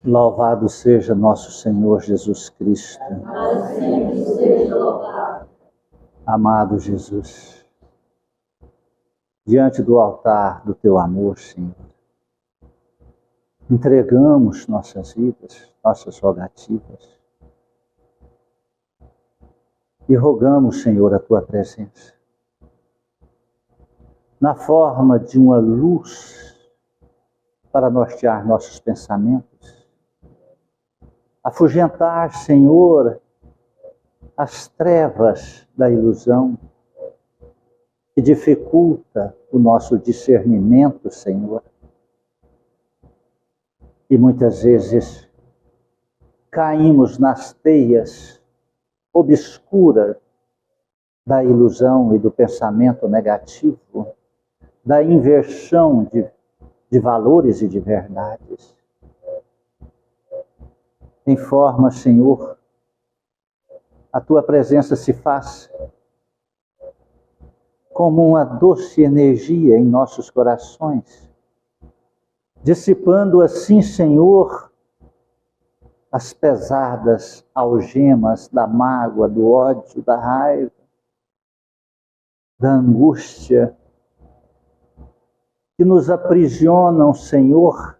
Louvado seja nosso Senhor Jesus Cristo. Para sempre seja louvado. Amado Jesus, diante do altar do teu amor, Senhor, entregamos nossas vidas, nossas rogativas e rogamos, Senhor, a tua presença na forma de uma luz para nortear nossos pensamentos, afugentar, Senhor, as trevas da ilusão que dificulta o nosso discernimento, Senhor. E muitas vezes caímos nas teias obscuras da ilusão e do pensamento negativo, da inversão de valores e de verdades. Em forma, Senhor, a tua presença se faz como uma doce energia em nossos corações, dissipando assim, Senhor, as pesadas algemas da mágoa, do ódio, da raiva, da angústia, que nos aprisionam, Senhor,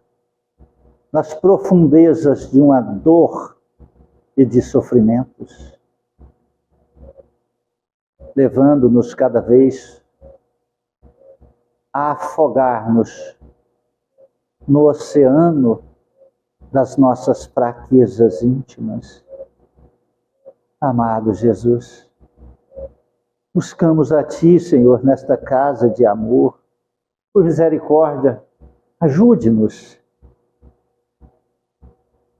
nas profundezas de uma dor e de sofrimentos, levando-nos cada vez a afogar-nos no oceano das nossas fraquezas íntimas. Amado Jesus, buscamos a Ti, Senhor, nesta casa de amor. Por misericórdia, ajude-nos.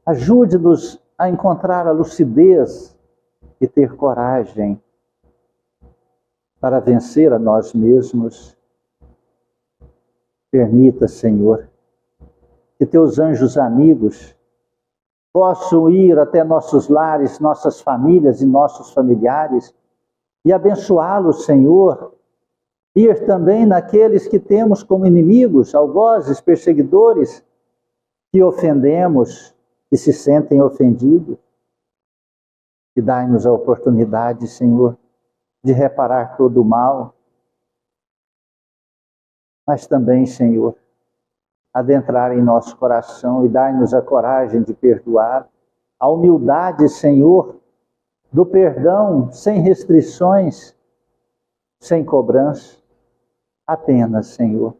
Ajude-nos a encontrar a lucidez e ter coragem para vencer a nós mesmos. Permita, Senhor, que teus anjos amigos possam ir até nossos lares, nossas famílias e nossos familiares e abençoá-los, Senhor. Ir também naqueles que temos como inimigos, algozes, perseguidores, que ofendemos e se sentem ofendidos. E dai-nos a oportunidade, Senhor, de reparar todo o mal, mas também, Senhor, adentrar em nosso coração e dai-nos a coragem de perdoar, a humildade, Senhor, do perdão sem restrições, sem cobrança, apenas, Senhor,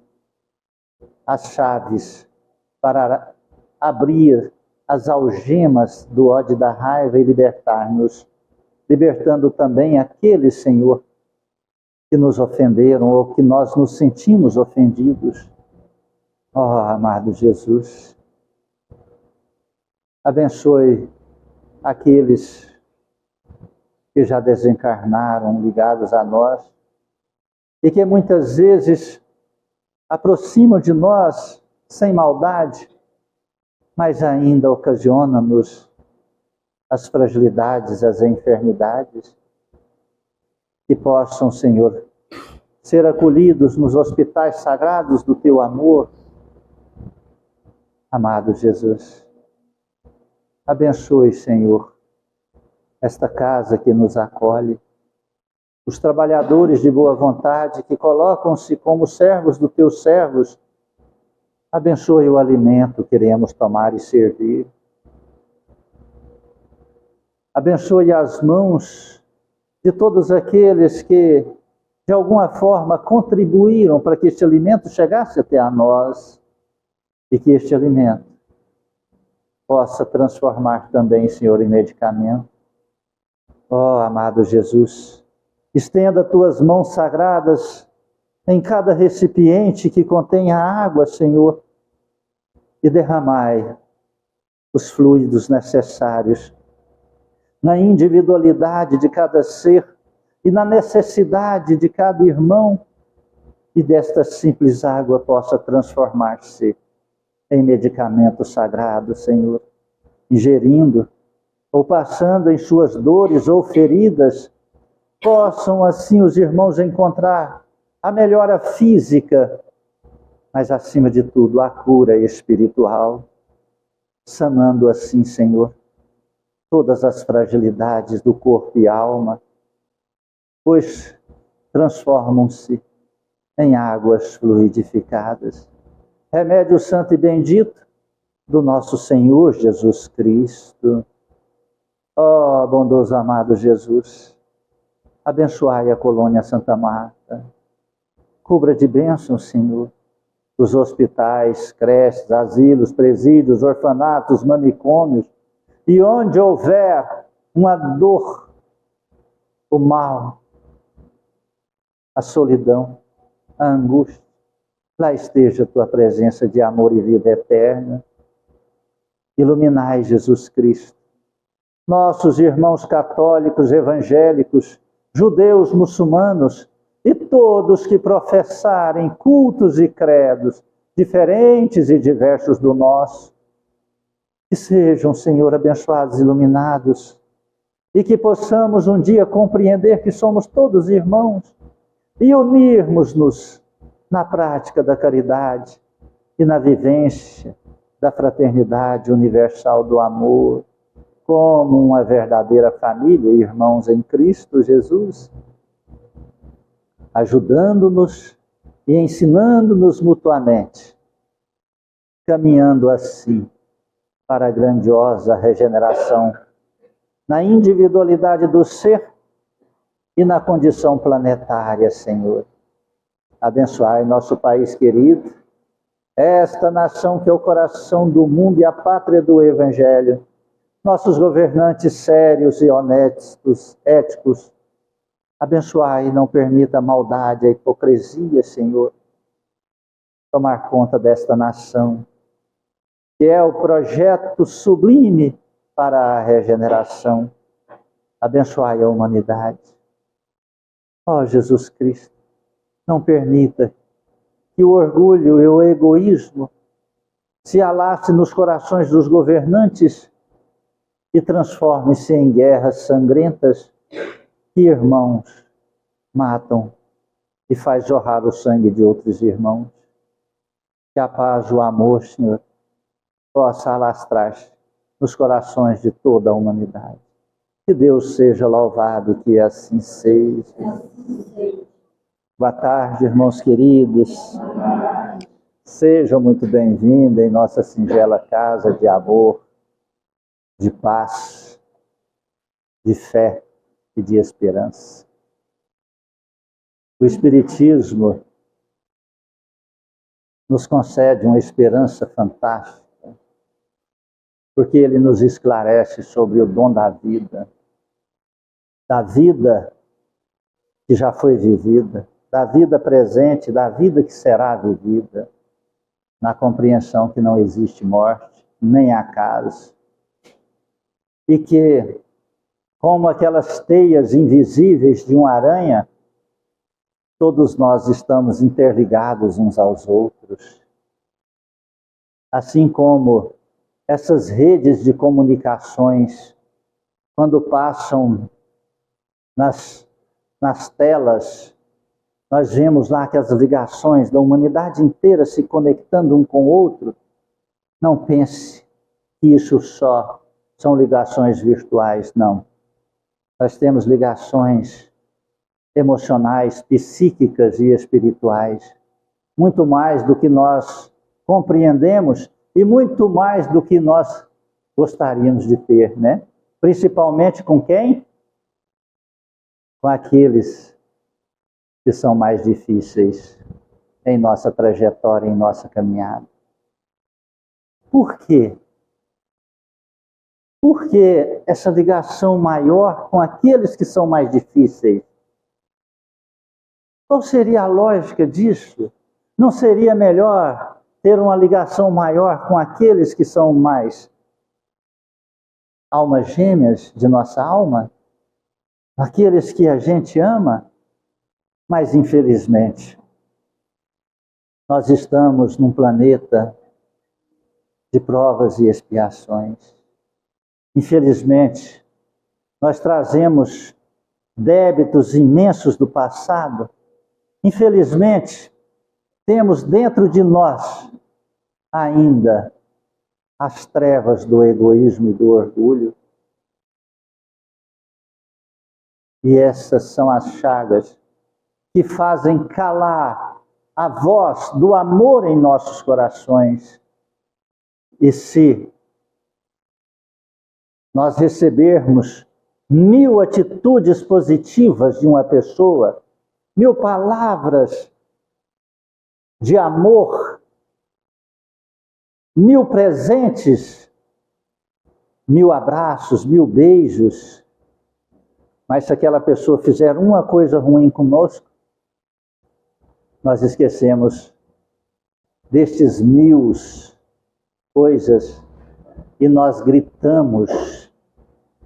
as chaves para abrir as algemas do ódio e da raiva e libertar-nos, libertando também aqueles, Senhor, que nos ofenderam ou que nós nos sentimos ofendidos. Ó, amado Jesus, abençoe aqueles que já desencarnaram ligados a nós e que muitas vezes aproximam de nós sem maldade, mas ainda ocasiona-nos as fragilidades, as enfermidades, que possam, Senhor, ser acolhidos nos hospitais sagrados do Teu amor. Amado Jesus, abençoe, Senhor, esta casa que nos acolhe, os trabalhadores de boa vontade que colocam-se como servos dos Teus servos. Abençoe o alimento que queremos tomar e servir. Abençoe as mãos de todos aqueles que, de alguma forma, contribuíram para que este alimento chegasse até a nós e que este alimento possa transformar também, Senhor, em medicamento. Ó, amado Jesus, estenda tuas mãos sagradas em cada recipiente que contenha água, Senhor, e derramai os fluidos necessários na individualidade de cada ser e na necessidade de cada irmão, e desta simples água possa transformar-se em medicamento sagrado, Senhor, ingerindo ou passando em suas dores ou feridas, possam assim os irmãos encontrar a melhora física, mas acima de tudo a cura espiritual. sanando assim, Senhor, todas as fragilidades do corpo e alma, pois transformam-se em águas fluidificadas. Remédio santo e bendito do nosso Senhor Jesus Cristo. Ó bondoso amado Jesus, abençoai a colônia Santa Marta. Cubra de bênçãos, Senhor, os hospitais, creches, asilos, presídios, orfanatos, manicômios, e onde houver uma dor, o mal, a solidão, a angústia, lá esteja a tua presença de amor e vida eterna. Iluminai, Jesus Cristo, nossos irmãos católicos, evangélicos, judeus, muçulmanos e todos que professarem cultos e credos diferentes e diversos do nosso, que sejam, Senhor, abençoados e iluminados, e que possamos um dia compreender que somos todos irmãos e unirmos-nos na prática da caridade e na vivência da fraternidade universal do amor, como uma verdadeira família, irmãos em Cristo Jesus, ajudando-nos e ensinando-nos mutuamente, caminhando assim para a grandiosa regeneração na individualidade do ser e na condição planetária, Senhor. Abençoai nosso país querido, esta nação que é o coração do mundo e a pátria do Evangelho, nossos governantes sérios e honestos, éticos. Abençoai e não permita a maldade, a hipocrisia, Senhor, tomar conta desta nação, que é o projeto sublime para a regeneração. Abençoai a humanidade. Ó Jesus Cristo, não permita que o orgulho e o egoísmo se alace nos corações dos governantes e transforme-se em guerras sangrentas que irmãos matam e faz jorrar o sangue de outros irmãos. Que a paz, o amor, Senhor, possa alastrar-se nos corações de toda a humanidade. Que Deus seja louvado, que assim seja. Boa tarde, irmãos queridos. Sejam muito bem-vindos em nossa singela casa de amor, de paz, de fé e de esperança. O Espiritismo nos concede uma esperança fantástica, porque ele nos esclarece sobre o dom da vida que já foi vivida, da vida presente, da vida que será vivida, na compreensão que não existe morte, nem acaso, e que, como aquelas teias invisíveis de uma aranha, todos nós estamos interligados uns aos outros. Assim como essas redes de comunicações, quando passam nas telas, nós vemos lá que as ligações da humanidade inteira se conectando um com o outro. Não pense que isso só são ligações virtuais, não. Nós temos ligações emocionais, psíquicas e espirituais, muito mais do que nós compreendemos e muito mais do que nós gostaríamos de ter, né? Principalmente com quem? Com aqueles que são mais difíceis em nossa trajetória, em nossa caminhada. Por quê? Por que essa ligação maior com aqueles que são mais difíceis? Qual seria a lógica disso? Não seria melhor ter uma ligação maior com aqueles que são mais almas gêmeas de nossa alma? Aqueles que a gente ama? Mas, infelizmente, nós estamos num planeta de provas e expiações. Infelizmente, nós trazemos débitos imensos do passado. Infelizmente, temos dentro de nós ainda as trevas do egoísmo e do orgulho. E essas são as chagas que fazem calar a voz do amor em nossos corações. E se nós recebermos 1000 atitudes positivas de uma pessoa, 1000 palavras de amor, 1000 presentes, 1000 abraços, 1000 beijos, mas se aquela pessoa fizer uma coisa ruim conosco, nós esquecemos destes 1000 coisas e nós gritamos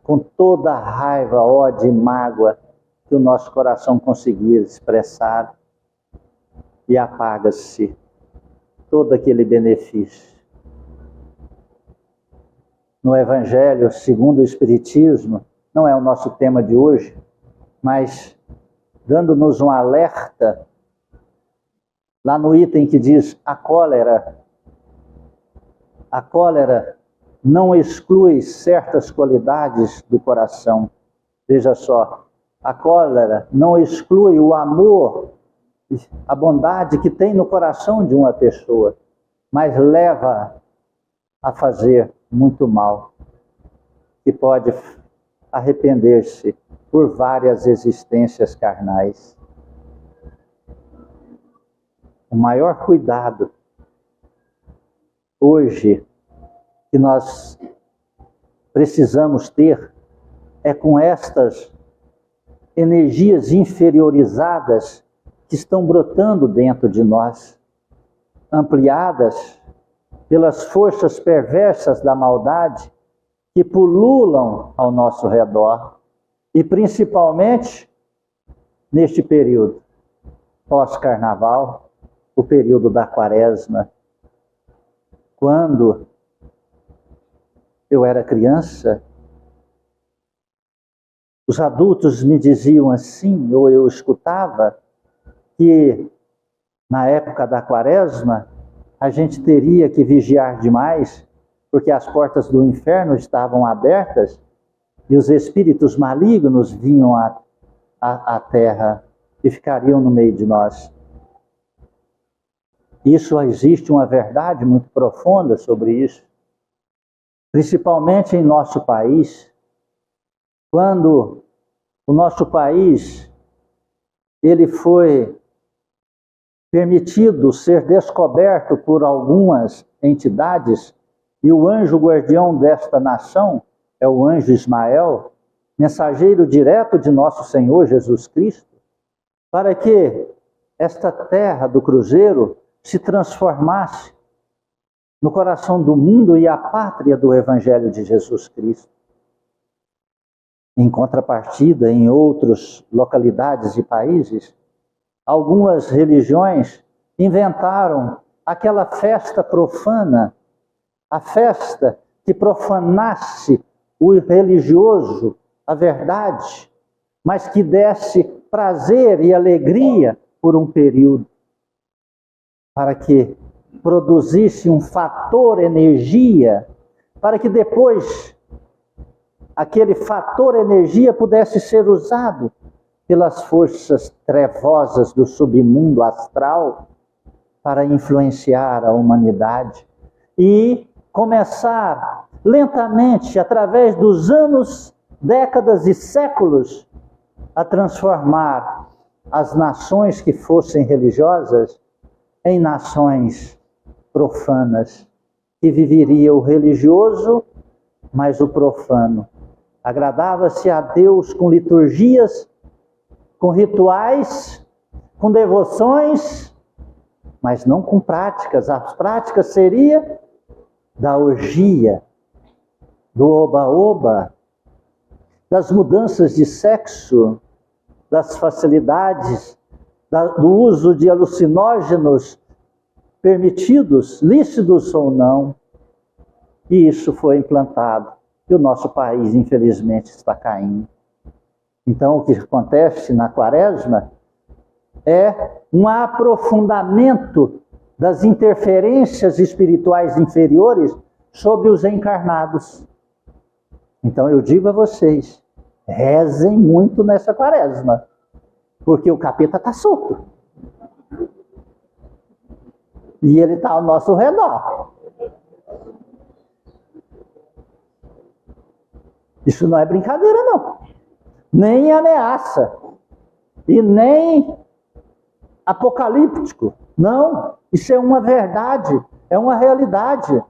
com toda a raiva, ódio e mágoa que o nosso coração conseguir expressar, e apaga-se todo aquele benefício. No Evangelho segundo o Espiritismo, não é o nosso tema de hoje, mas dando-nos um alerta, lá no item que diz a cólera não exclui certas qualidades do coração. Veja só, a cólera não exclui o amor, a bondade que tem no coração de uma pessoa, mas leva a fazer muito mal, e pode arrepender-se por várias existências carnais. O maior cuidado hoje que nós precisamos ter é com estas energias inferiorizadas que estão brotando dentro de nós, ampliadas pelas forças perversas da maldade que pululam ao nosso redor, e principalmente neste período pós-carnaval, o período da quaresma. Quando eu era criança, os adultos me diziam assim, ou eu escutava, que na época da quaresma a gente teria que vigiar demais, porque as portas do inferno estavam abertas e os espíritos malignos vinham à terra e ficariam no meio de nós. Isso, existe uma verdade muito profunda sobre isso, principalmente em nosso país, quando o nosso país ele foi permitido ser descoberto por algumas entidades, e o anjo guardião desta nação é o anjo Ismael, mensageiro direto de nosso Senhor Jesus Cristo, para que esta terra do cruzeiro se transformasse no coração do mundo e a pátria do Evangelho de Jesus Cristo. Em contrapartida, em outras localidades e países, algumas religiões inventaram aquela festa profana, a festa que profanasse o religioso, a verdade, mas que desse prazer e alegria por um período, para que produzisse um fator energia, para que depois aquele fator energia pudesse ser usado pelas forças trevosas do submundo astral para influenciar a humanidade e começar lentamente, através dos anos, décadas e séculos, a transformar as nações que fossem religiosas em nações profanas, que viveria o religioso, mas o profano. Agradava-se a Deus com liturgias, com rituais, com devoções, mas não com práticas. As práticas seria da orgia, do oba-oba, das mudanças de sexo, das facilidades, do uso de alucinógenos permitidos, lícitos ou não. E isso foi implantado. E o nosso país, infelizmente, está caindo. Então, o que acontece na quaresma é um aprofundamento das interferências espirituais inferiores sobre os encarnados. Então eu digo a vocês, rezem muito nessa quaresma, porque o capeta está solto. E ele está ao nosso redor. Isso não é brincadeira, não. Nem ameaça. E nem apocalíptico. Não. Isso é uma verdade. É uma realidade.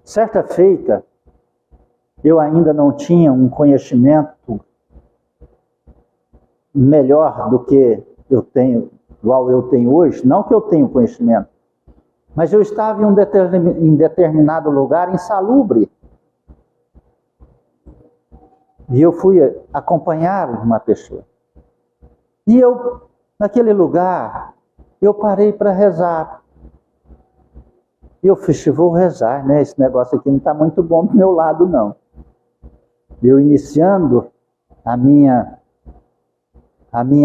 Certa feita, eu ainda não tinha um conhecimento melhor do que eu tenho, igual eu tenho hoje. Não que eu tenha conhecimento, mas eu estava em determinado lugar insalubre. E eu fui acompanhar uma pessoa. E eu, naquele lugar, eu parei para rezar. E eu falei, vou rezar, né? Esse negócio aqui não está muito bom do meu lado, não. Eu iniciando a minha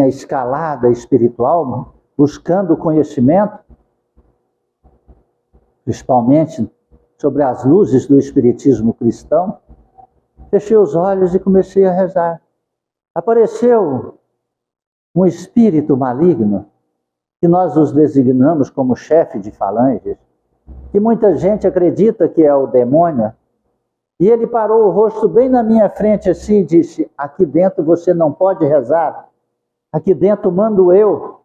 escalada espiritual, buscando conhecimento, principalmente sobre as luzes do espiritismo cristão, fechei os olhos e comecei a rezar. Apareceu um espírito maligno, que nós os designamos como chefe de falanges, que muita gente acredita que é o demônio, e ele parou o rosto bem na minha frente assim e disse, aqui dentro você não pode rezar, aqui dentro mando eu.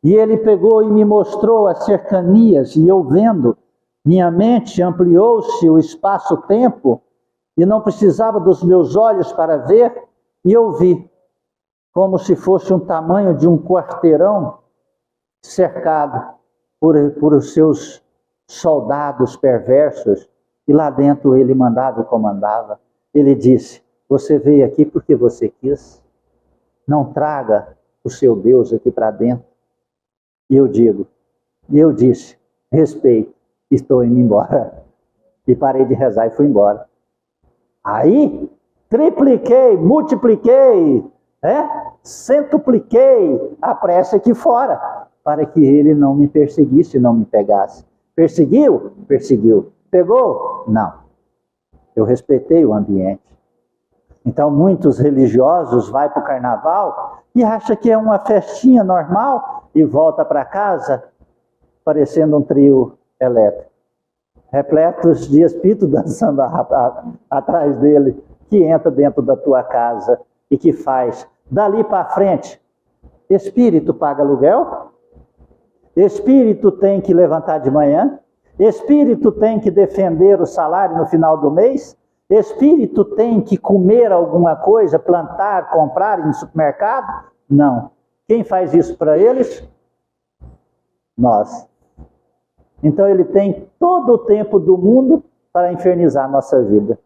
E ele pegou e me mostrou as cercanias, e eu vendo, minha mente ampliou-se o espaço-tempo, e não precisava dos meus olhos para ver, e eu vi, como se fosse um tamanho de um quarteirão, cercado por os seus soldados perversos, e lá dentro ele mandava e comandava. Ele disse, você veio aqui porque você quis, não traga o seu Deus aqui para dentro. E eu disse, respeito, estou indo embora. E parei de rezar e fui embora. Aí, tripliquei, multipliquei, centupliquei a prece aqui fora, para que ele não me perseguisse, não me pegasse. Perseguiu? Perseguiu. Pegou? Não. Eu respeitei o ambiente. Então, muitos religiosos vão para o carnaval e acham que é uma festinha normal e volta para casa parecendo um trio elétrico, repletos de espírito dançando atrás dele, que entra dentro da tua casa e que faz, dali para frente, espírito paga aluguel, espírito tem que levantar de manhã, espírito tem que defender o salário no final do mês, espírito tem que comer alguma coisa, plantar, comprar em supermercado? Não. Quem faz isso para eles? Nós. Então ele tem todo o tempo do mundo para infernizar a nossa vida.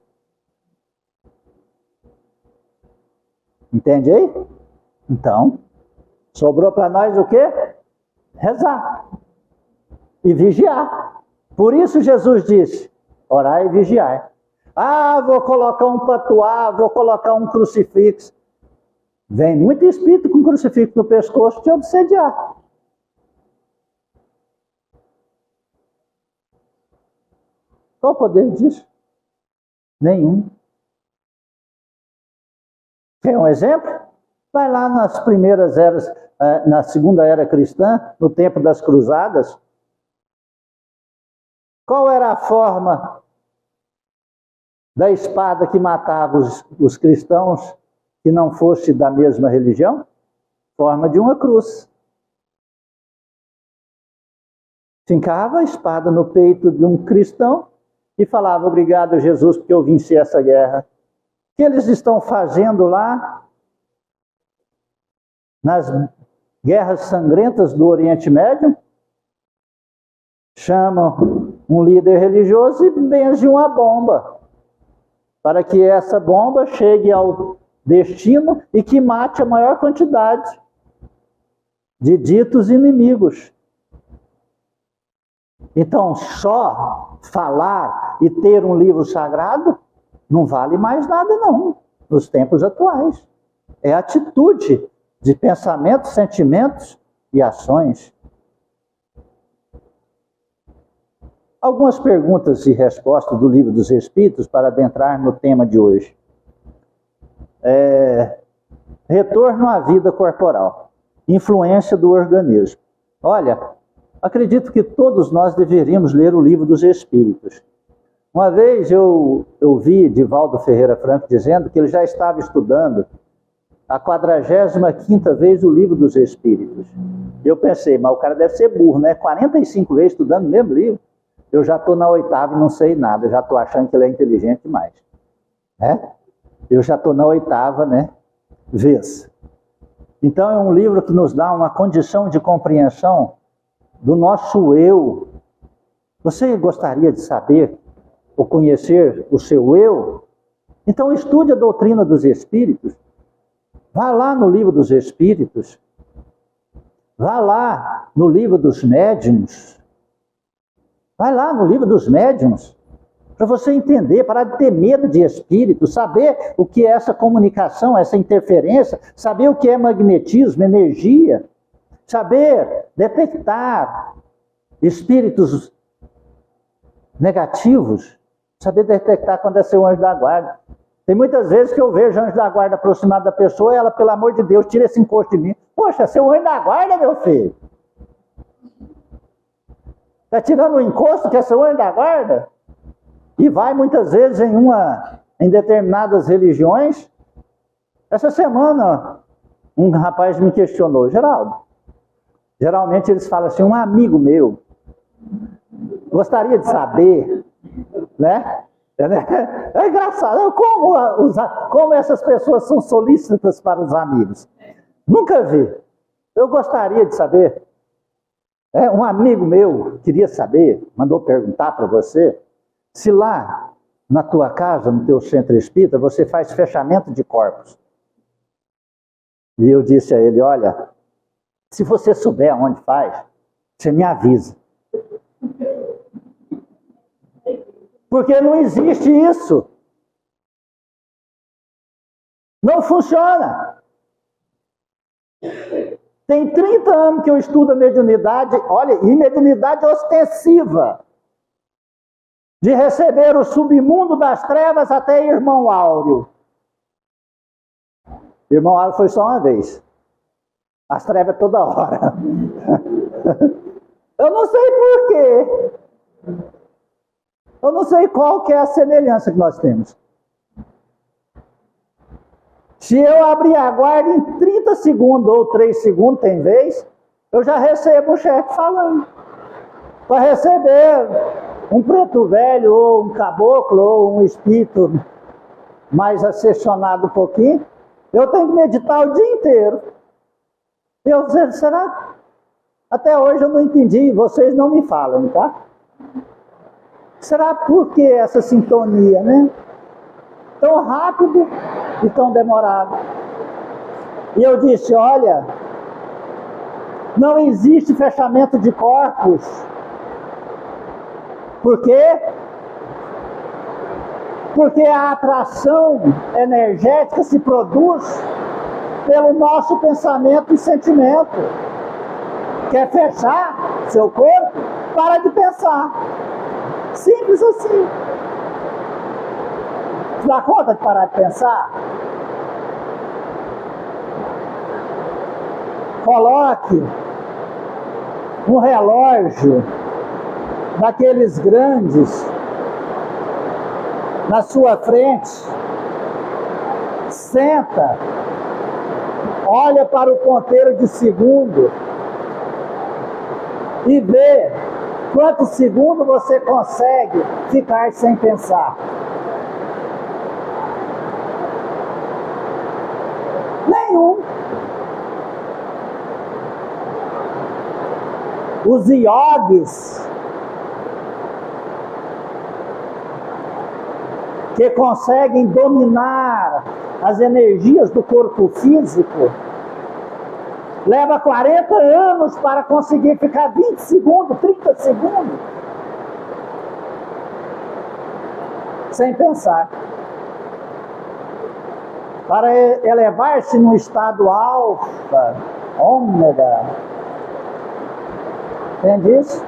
Entende aí? Então, sobrou para nós o quê? Rezar. E vigiar. Por isso Jesus disse, orar e vigiar. Ah, vou colocar um patuá, vou colocar um crucifixo. Vem muito espírito com crucifixo no pescoço te obsediar. Qual o poder disso? Nenhum. Quer um exemplo? Vai lá nas primeiras eras, na segunda era cristã, no tempo das cruzadas. Qual era a forma da espada que matava os cristãos que não fosse da mesma religião? Forma de uma cruz. Fincava a espada no peito de um cristão e falava, obrigado Jesus porque eu venci essa guerra. O que eles estão fazendo lá nas guerras sangrentas do Oriente Médio? Chamam um líder religioso e benzem uma bomba, para que essa bomba chegue ao destino e que mate a maior quantidade de ditos inimigos. Então, só falar e ter um livro sagrado não vale mais nada, não, nos tempos atuais. É atitude de pensamentos, sentimentos e ações. Algumas perguntas e respostas do Livro dos Espíritos para adentrar no tema de hoje. Retorno à vida corporal, influência do organismo. Olha, acredito que todos nós deveríamos ler o Livro dos Espíritos. Uma vez eu vi Divaldo Ferreira Franco dizendo que ele já estava estudando a 45ª vez o Livro dos Espíritos. Eu pensei, mas o cara deve ser burro, né? 45 vezes estudando o mesmo livro. Eu já estou na 8ª e não sei nada, eu já estou achando que ele é inteligente demais. Eu já estou na 8ª, né, vez. Então é um livro que nos dá uma condição de compreensão do nosso eu. Você gostaria de saber ou conhecer o seu eu? Então estude a doutrina dos Espíritos. Vá lá no Livro dos Espíritos. Vá lá no Livro dos Médiuns. Vai lá no Livro dos Médiuns, para você entender, parar de ter medo de espírito, saber o que é essa comunicação, essa interferência, saber o que é magnetismo, energia, saber detectar espíritos negativos, saber detectar quando é seu anjo da guarda. Tem muitas vezes que eu vejo anjo da guarda aproximado da pessoa e ela, pelo amor de Deus, tira esse encosto de mim. Poxa, seu anjo da guarda, meu filho. Está tirando o encosto que é seu anjo da guarda? E vai muitas vezes em determinadas religiões. Essa semana, um rapaz me questionou, Geraldo, geralmente eles falam assim, um amigo meu, gostaria de saber, né? É engraçado, como essas pessoas são solícitas para os amigos. Nunca vi. Eu gostaria de saber. Um amigo meu queria saber, mandou perguntar para você, se lá na tua casa, no teu centro espírita, você faz fechamento de corpos. E eu disse a ele, olha, se você souber onde faz, você me avisa. Porque não existe isso. Não funciona. Tem 30 anos que eu estudo a mediunidade, olha, e mediunidade ostensiva. De receber o submundo das trevas até Irmão Áureo. Irmão Áureo foi só uma vez. As trevas toda hora. Eu não sei por quê. Eu não sei qual que é a semelhança que nós temos. Se eu abrir a guarda em 30 segundos ou 3 segundos, tem vez, eu já recebo o chefe falando. Para receber um preto velho, ou um caboclo, ou um espírito mais assessionado um pouquinho, eu tenho que meditar o dia inteiro. Será? Até hoje eu não entendi, vocês não me falam, tá? Será por que essa sintonia, né? Tão rápido e tão demorado. E eu disse, olha, não existe fechamento de corpos. Por quê? Porque a atração energética se produz pelo nosso pensamento e sentimento. Quer fechar seu corpo? Para de pensar. Simples assim. Você dá conta de parar de pensar? Coloque um relógio daqueles grandes na sua frente. Senta. Olha para o ponteiro de segundo e vê quantos segundos você consegue ficar sem pensar. Nenhum. Os iogues que conseguem dominar as energias do corpo físico, leva 40 anos para conseguir ficar 20 segundos, 30 segundos, sem pensar. Para elevar-se no estado alfa, ômega. Entende isso?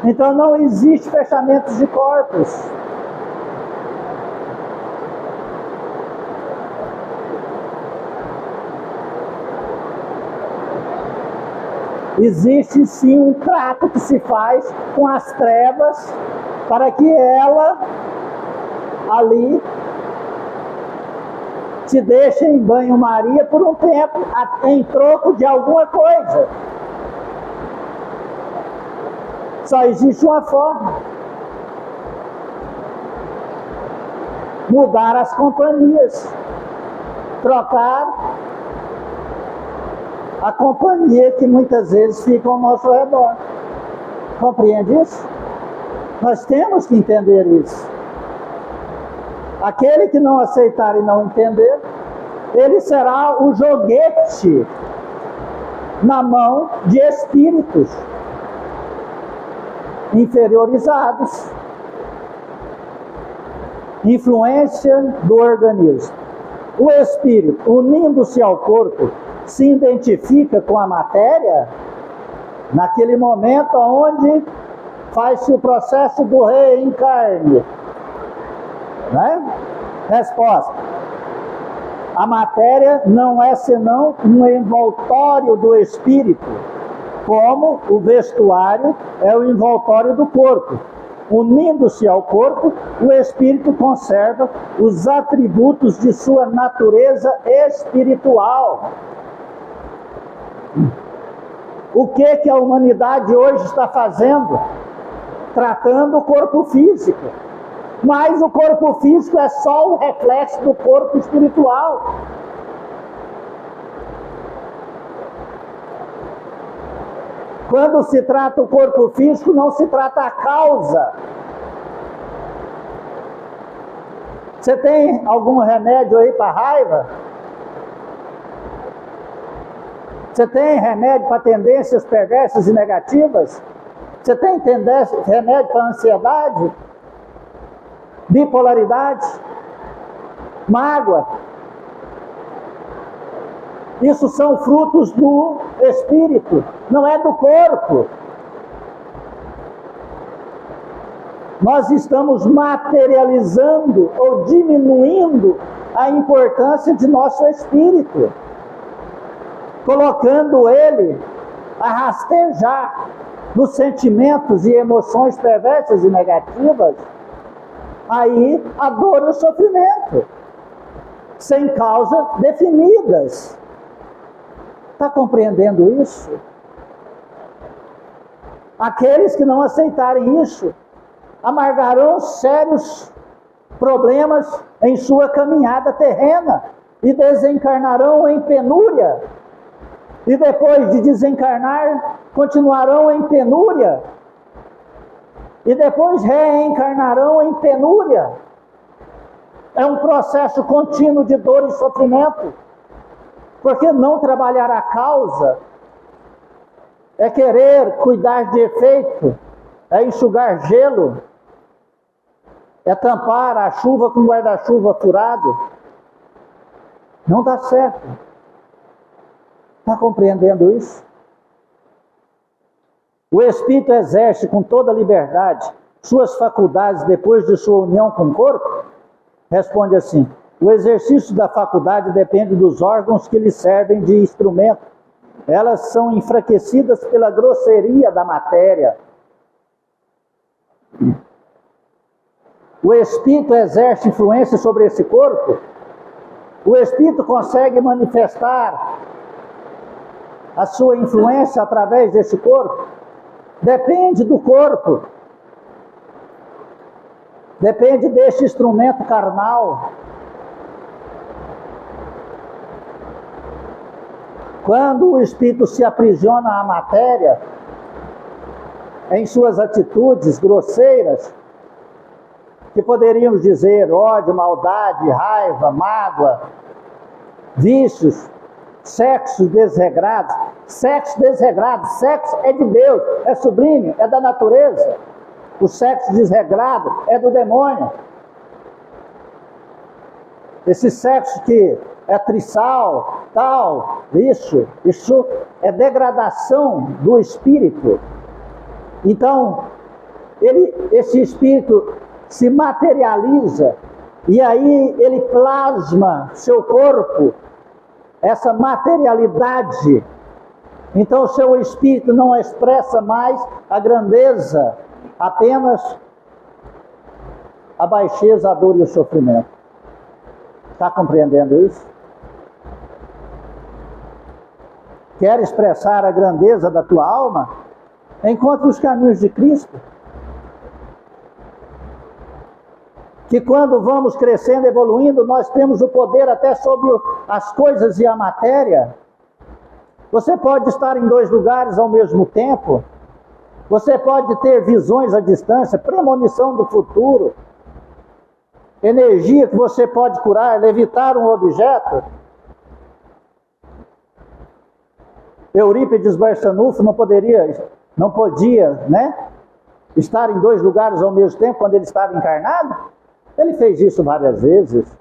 Então não existe fechamento de corpos. Existe sim um trato que se faz com as trevas para que ela ali te deixe em banho-maria por um tempo, em troco de alguma coisa. Só existe uma forma: mudar as companhias, trocar a companhia que muitas vezes fica ao nosso redor. Compreende isso? Nós temos que entender isso. Aquele que não aceitar e não entender, ele será o joguete na mão de espíritos inferiorizados. Influência do organismo. O espírito, unindo-se ao corpo, se identifica com a matéria naquele momento onde faz-se o processo do reencarne. Né? Resposta: a matéria não é senão um envoltório do espírito, como o vestuário é o envoltório do corpo. Unindo-se ao corpo, o espírito conserva os atributos de sua natureza espiritual. O que a humanidade hoje está fazendo? Tratando o corpo físico. Mas o corpo físico é só um reflexo do corpo espiritual. Quando se trata o corpo físico, não se trata a causa. Você tem algum remédio aí para raiva? Você tem remédio para tendências perversas e negativas? Você tem remédio para ansiedade? Bipolaridade? Mágoa? Isso são frutos do espírito, não é do corpo. Nós estamos materializando ou diminuindo a importância de nosso espírito, colocando ele a rastejar nos sentimentos e emoções perversas e negativas. Aí a dor e o sofrimento, sem causa definidas. Está compreendendo isso? Aqueles que não aceitarem isso amargarão sérios problemas em sua caminhada terrena e desencarnarão em penúria. E depois de desencarnar, continuarão em penúria. E depois reencarnarão em penúria. É um processo contínuo de dor e sofrimento. Porque não trabalhar a causa é querer cuidar de efeito, é enxugar gelo, é tampar a chuva com guarda-chuva furado. Não dá certo. Está compreendendo isso? O espírito exerce com toda liberdade suas faculdades depois de sua união com o corpo? Responde assim: o exercício da faculdade depende dos órgãos que lhe servem de instrumento. Elas são enfraquecidas pela grosseria da matéria. O espírito exerce influência sobre esse corpo? O espírito consegue manifestar a sua influência através desse corpo? Depende do corpo. Depende deste instrumento carnal. Quando o espírito se aprisiona à matéria, em suas atitudes grosseiras, que poderíamos dizer ódio, maldade, raiva, mágoa, vícios, sexo desregrado. Sexo desregrado, sexo é de Deus, é sublime, é da natureza. O sexo desregrado é do demônio. Esse sexo que é trissal, tal, isso é degradação do espírito. Então, esse espírito se materializa e aí ele plasma seu corpo, essa materialidade. Então o seu espírito não expressa mais a grandeza, apenas a baixeza, a dor e o sofrimento. Está compreendendo isso? Quer expressar a grandeza da tua alma? Encontre os caminhos de Cristo. Que quando vamos crescendo, evoluindo, nós temos o poder até sobre as coisas e a matéria. Você pode estar em 2 lugares ao mesmo tempo. Você pode ter visões à distância, premonição do futuro. Energia que você pode curar, levitar um objeto. Eurípides Barçanufo não podia, né, estar em 2 lugares ao mesmo tempo quando ele estava encarnado. Ele fez isso várias vezes.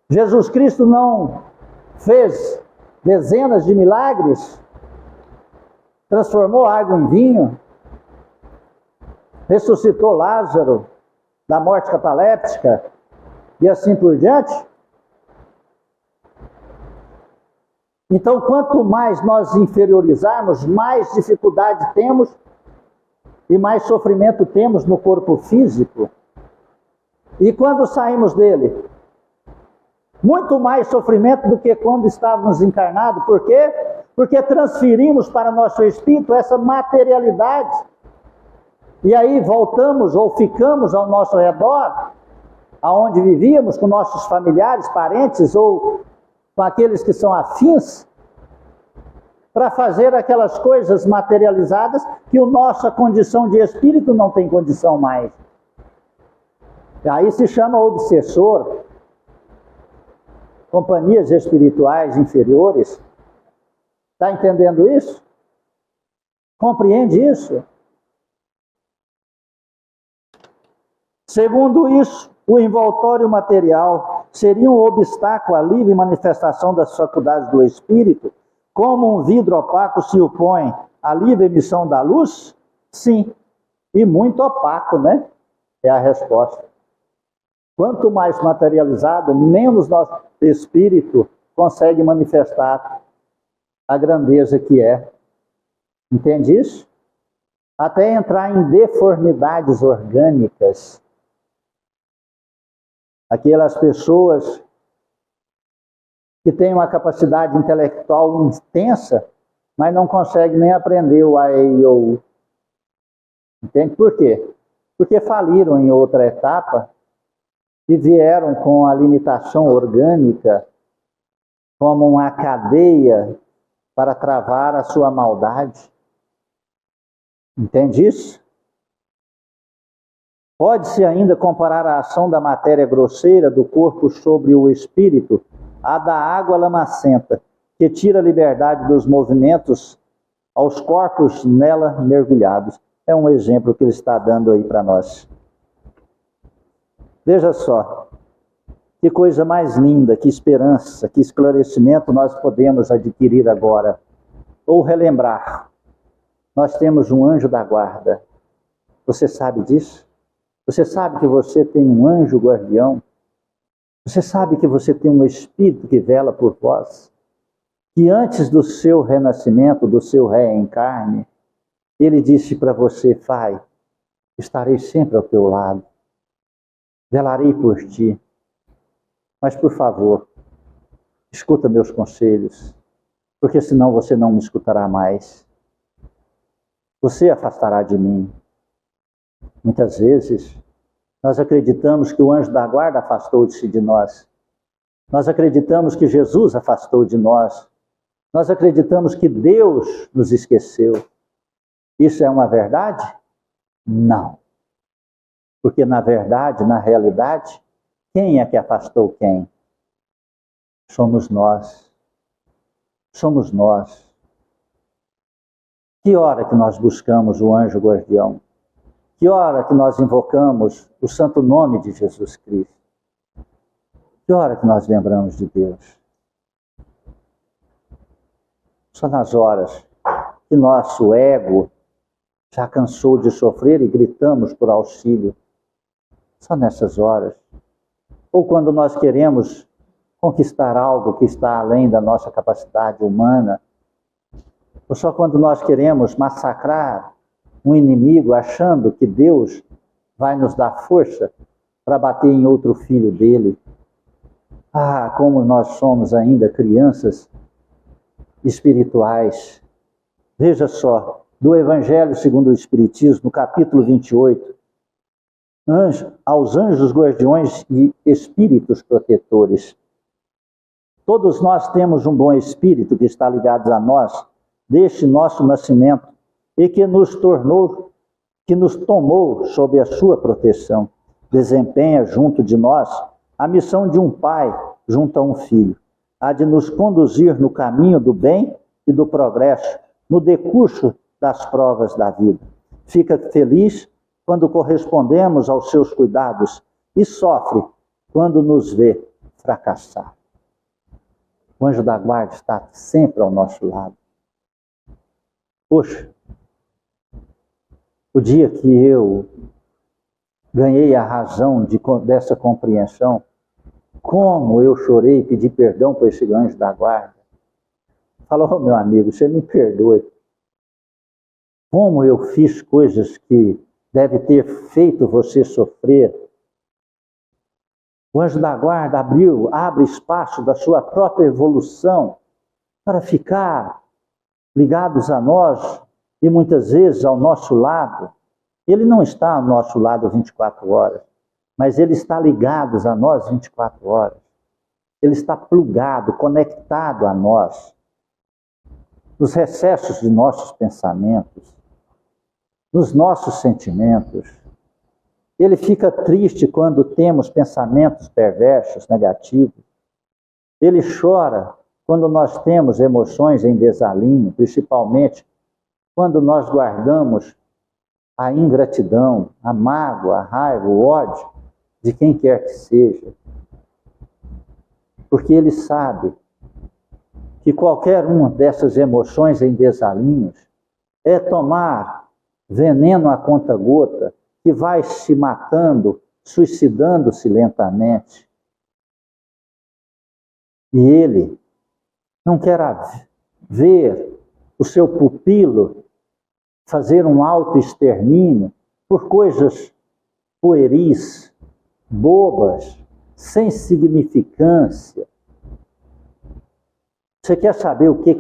Jesus Cristo não fez dezenas de milagres, transformou água em vinho, ressuscitou Lázaro da morte cataléptica e assim por diante. Então, quanto mais nós inferiorizarmos, mais dificuldade temos e mais sofrimento temos no corpo físico. E quando saímos dele, muito mais sofrimento do que quando estávamos encarnados. Por quê? Porque transferimos para nosso espírito essa materialidade. E aí voltamos ou ficamos ao nosso redor, aonde vivíamos, com nossos familiares, parentes ou com aqueles que são afins, para fazer aquelas coisas materializadas que a nossa condição de espírito não tem condição mais. E aí se chama obsessor, companhias espirituais inferiores. Está entendendo isso? Compreende isso? Segundo isso, o envoltório material seria um obstáculo à livre manifestação das faculdades do espírito, como um vidro opaco se opõe à livre emissão da luz? Sim, e muito opaco, né? É a resposta. Quanto mais materializado, menos nosso espírito consegue manifestar a grandeza que é. Entende isso? Até entrar em deformidades orgânicas. Aquelas pessoas que têm uma capacidade intelectual intensa, mas não conseguem nem aprender o A, E, I, O, U. Entende por quê? Porque faliram em outra etapa e vieram com a limitação orgânica como uma cadeia para travar a sua maldade. Entende isso? Pode-se ainda comparar a ação da matéria grosseira do corpo sobre o espírito à da água lamacenta, que tira a liberdade dos movimentos aos corpos nela mergulhados. É um exemplo que ele está dando aí para nós. Veja só, que coisa mais linda, que esperança, que esclarecimento nós podemos adquirir agora, ou relembrar. Nós temos um anjo da guarda. Você sabe disso? Você sabe que você tem um anjo guardião? Você sabe que você tem um espírito que vela por vós? Que antes do seu renascimento, do seu reencarne, ele disse para você: Pai, estarei sempre ao teu lado. Velarei por ti, mas por favor, escuta meus conselhos, porque senão você não me escutará mais. Você afastará de mim. Muitas vezes, nós acreditamos que o anjo da guarda afastou-se de nós. Nós acreditamos que Jesus afastou de nós. Nós acreditamos que Deus nos esqueceu. Isso é uma verdade? Não. Porque na verdade, na realidade, quem é que afastou quem? Somos nós. Somos nós. Que hora que nós buscamos o anjo guardião? Que hora que nós invocamos o santo nome de Jesus Cristo? Que hora que nós lembramos de Deus? Só nas horas que nosso ego já cansou de sofrer e gritamos por auxílio. Só nessas horas. Ou quando nós queremos conquistar algo que está além da nossa capacidade humana. Ou só quando nós queremos massacrar um inimigo achando que Deus vai nos dar força para bater em outro filho dele. Ah, como nós somos ainda crianças espirituais. Veja só, do Evangelho segundo o Espiritismo, no capítulo 28, aos anjos guardiões e espíritos protetores. Todos nós temos um bom espírito que está ligado a nós, desde nosso nascimento, e que nos tomou sob a sua proteção. Desempenha junto de nós a missão de um pai junto a um filho, a de nos conduzir no caminho do bem e do progresso, no decurso das provas da vida. Fica feliz quando correspondemos aos seus cuidados e sofre quando nos vê fracassar. O anjo da guarda está sempre ao nosso lado. Poxa, o dia que eu ganhei a razão dessa compreensão, como eu chorei e pedi perdão para esse anjo da guarda. Falou, meu amigo, você me perdoe. Como eu fiz coisas que deve ter feito você sofrer. O anjo da guarda abre espaço da sua própria evolução para ficar ligados a nós e muitas vezes ao nosso lado. Ele não está ao nosso lado 24 horas, mas ele está ligado a nós 24 horas. Ele está plugado, conectado a nós, nos recessos de nossos pensamentos, nos nossos sentimentos. Ele fica triste quando temos pensamentos perversos, negativos. Ele chora quando nós temos emoções em desalinho, principalmente quando nós guardamos a ingratidão, a mágoa, a raiva, o ódio de quem quer que seja. Porque ele sabe que qualquer uma dessas emoções em desalinhos é tomar veneno a conta-gota que vai se matando, suicidando-se lentamente. E ele não quer ver o seu pupilo fazer um autoextermínio por coisas pueris, bobas, sem significância. Você quer saber o que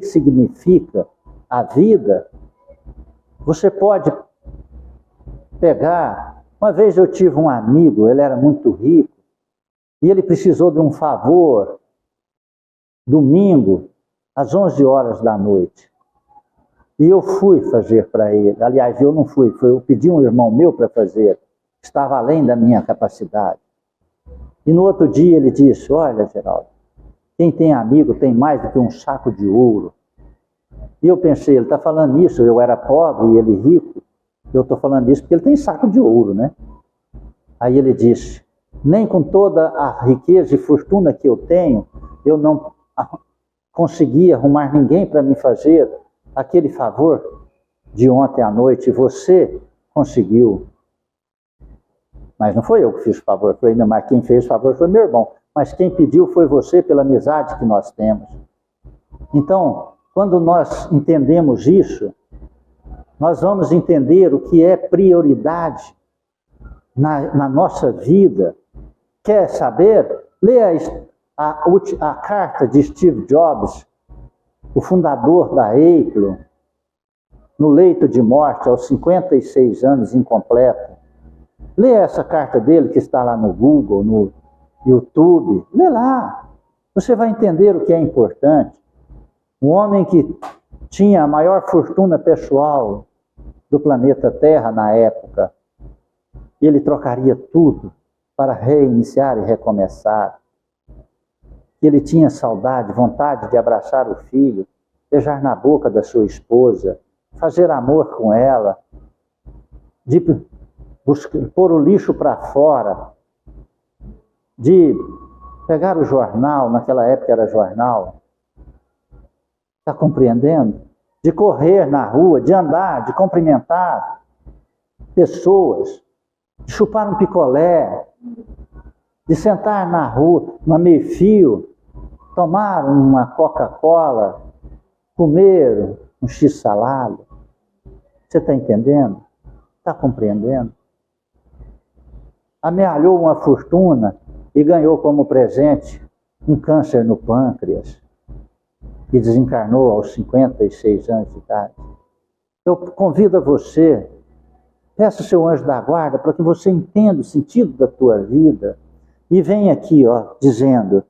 significa a vida? Você pode pegar... Uma vez eu tive um amigo, ele era muito rico, e ele precisou de um favor, domingo, às 11 horas da noite. E eu fui fazer para ele. Aliás, eu não fui, eu pedi um irmão meu para fazer. Estava além da minha capacidade. E no outro dia ele disse, olha, Geraldo, quem tem amigo tem mais do que um saco de ouro. E eu pensei, ele está falando isso, eu era pobre e ele rico. Eu estou falando isso porque ele tem saco de ouro, né? Aí ele disse, nem com toda a riqueza e fortuna que eu tenho, eu não consegui arrumar ninguém para me fazer aquele favor de ontem à noite. Você conseguiu. Mas não foi eu que fiz o favor, foi ainda mais quem fez o favor foi meu irmão. Mas quem pediu foi você pela amizade que nós temos. Então, quando nós entendemos isso, nós vamos entender o que é prioridade na nossa vida. Quer saber? Leia a carta de Steve Jobs, o fundador da Apple, no leito de morte, aos 56 anos, incompleto. Leia essa carta dele que está lá no Google, no YouTube. Lê lá. Você vai entender o que é importante. Um homem que tinha a maior fortuna pessoal do planeta Terra na época. Ele trocaria tudo para reiniciar e recomeçar. Ele tinha saudade, vontade de abraçar o filho, beijar na boca da sua esposa, fazer amor com ela, de pôr o lixo para fora, de pegar o jornal, naquela época era jornal, está compreendendo? de correr na rua, de andar, de cumprimentar pessoas, de chupar um picolé, de sentar na rua, no meio-fio, tomar uma Coca-Cola, comer um x-salada. Você está entendendo? Está compreendendo? Amealhou uma fortuna e ganhou como presente um câncer no pâncreas e desencarnou aos 56 anos de idade. Eu convido a você, peça o seu anjo da guarda para que você entenda o sentido da tua vida e venha aqui, dizendo: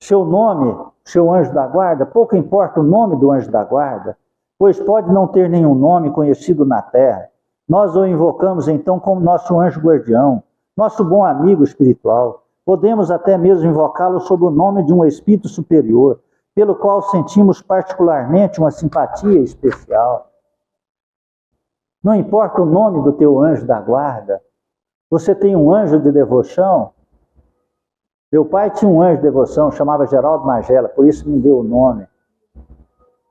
seu nome, seu anjo da guarda, pouco importa o nome do anjo da guarda, pois pode não ter nenhum nome conhecido na terra. Nós o invocamos então como nosso anjo guardião, nosso bom amigo espiritual. Podemos até mesmo invocá-lo sob o nome de um espírito superior, pelo qual sentimos particularmente uma simpatia especial. Não importa o nome do teu anjo da guarda, você tem um anjo de devoção. Meu pai tinha um anjo de devoção, chamava Geraldo Magela, por isso me deu o nome.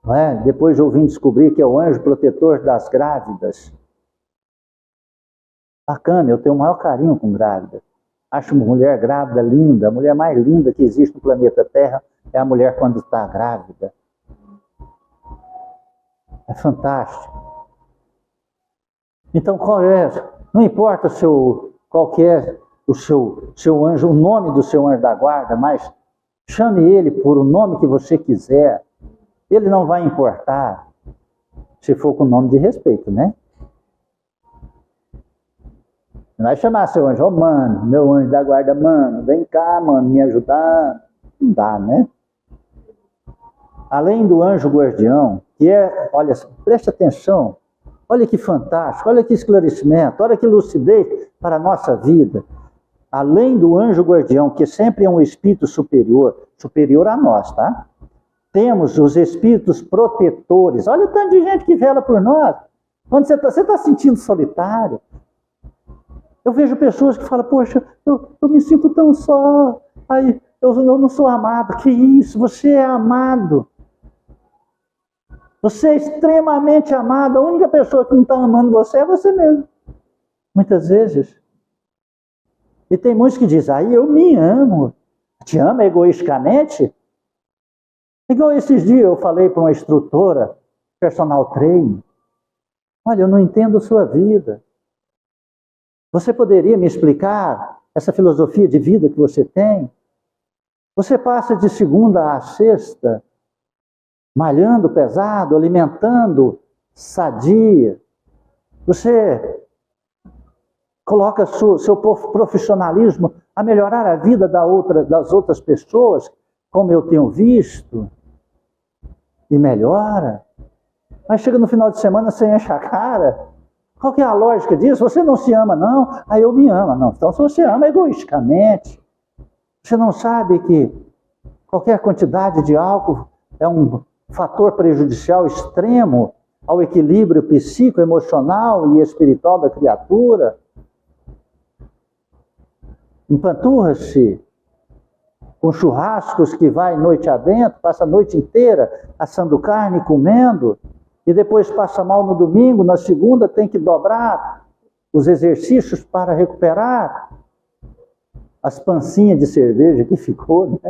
Não é? Depois eu vim descobrir que é o anjo protetor das grávidas. Bacana, eu tenho o maior carinho com grávida. Acho uma mulher grávida linda, a mulher mais linda que existe no planeta Terra é a mulher quando está grávida. É fantástico. Então, não importa qual que é o seu anjo, o nome do seu anjo da guarda, mas chame ele por o nome que você quiser. Ele não vai importar, se for com nome de respeito, né? Não vai chamar seu anjo, mano, meu anjo da guarda, mano, vem cá, mano, me ajudar. Não dá, né? Além do anjo guardião, que é, olha, preste atenção, olha que fantástico, olha que esclarecimento, olha que lucidez para a nossa vida. Além do anjo guardião, que sempre é um espírito superior a nós, tá? Temos os espíritos protetores. Olha o tanto de gente que vela por nós. Quando você está sentindo solitário, eu vejo pessoas que falam: poxa, eu me sinto tão só, aí eu não sou amado. Que isso, você é amado. Você é extremamente amado. A única pessoa que não está amando você é você mesmo. Muitas vezes. E tem muitos que dizem: eu me amo. Te ama egoisticamente? Igual esses dias eu falei para uma instrutora, personal trainer: olha, eu não entendo a sua vida. Você poderia me explicar essa filosofia de vida que você tem? Você passa de segunda a sexta, malhando pesado, alimentando sadia. Você coloca seu profissionalismo a melhorar a vida das outras pessoas, como eu tenho visto, e melhora. Mas chega no final de semana, você enche a cara. Qual que é a lógica disso? Você não se ama, não? Aí eu me amo. Não, então se você ama egoisticamente, você não sabe que qualquer quantidade de álcool é um fator prejudicial extremo ao equilíbrio psíquico, emocional e espiritual da criatura? Empanturra-se com churrascos que vai noite adentro, passa a noite inteira assando carne, comendo, e depois passa mal no domingo, na segunda tem que dobrar os exercícios para recuperar as pancinhas de cerveja que ficou,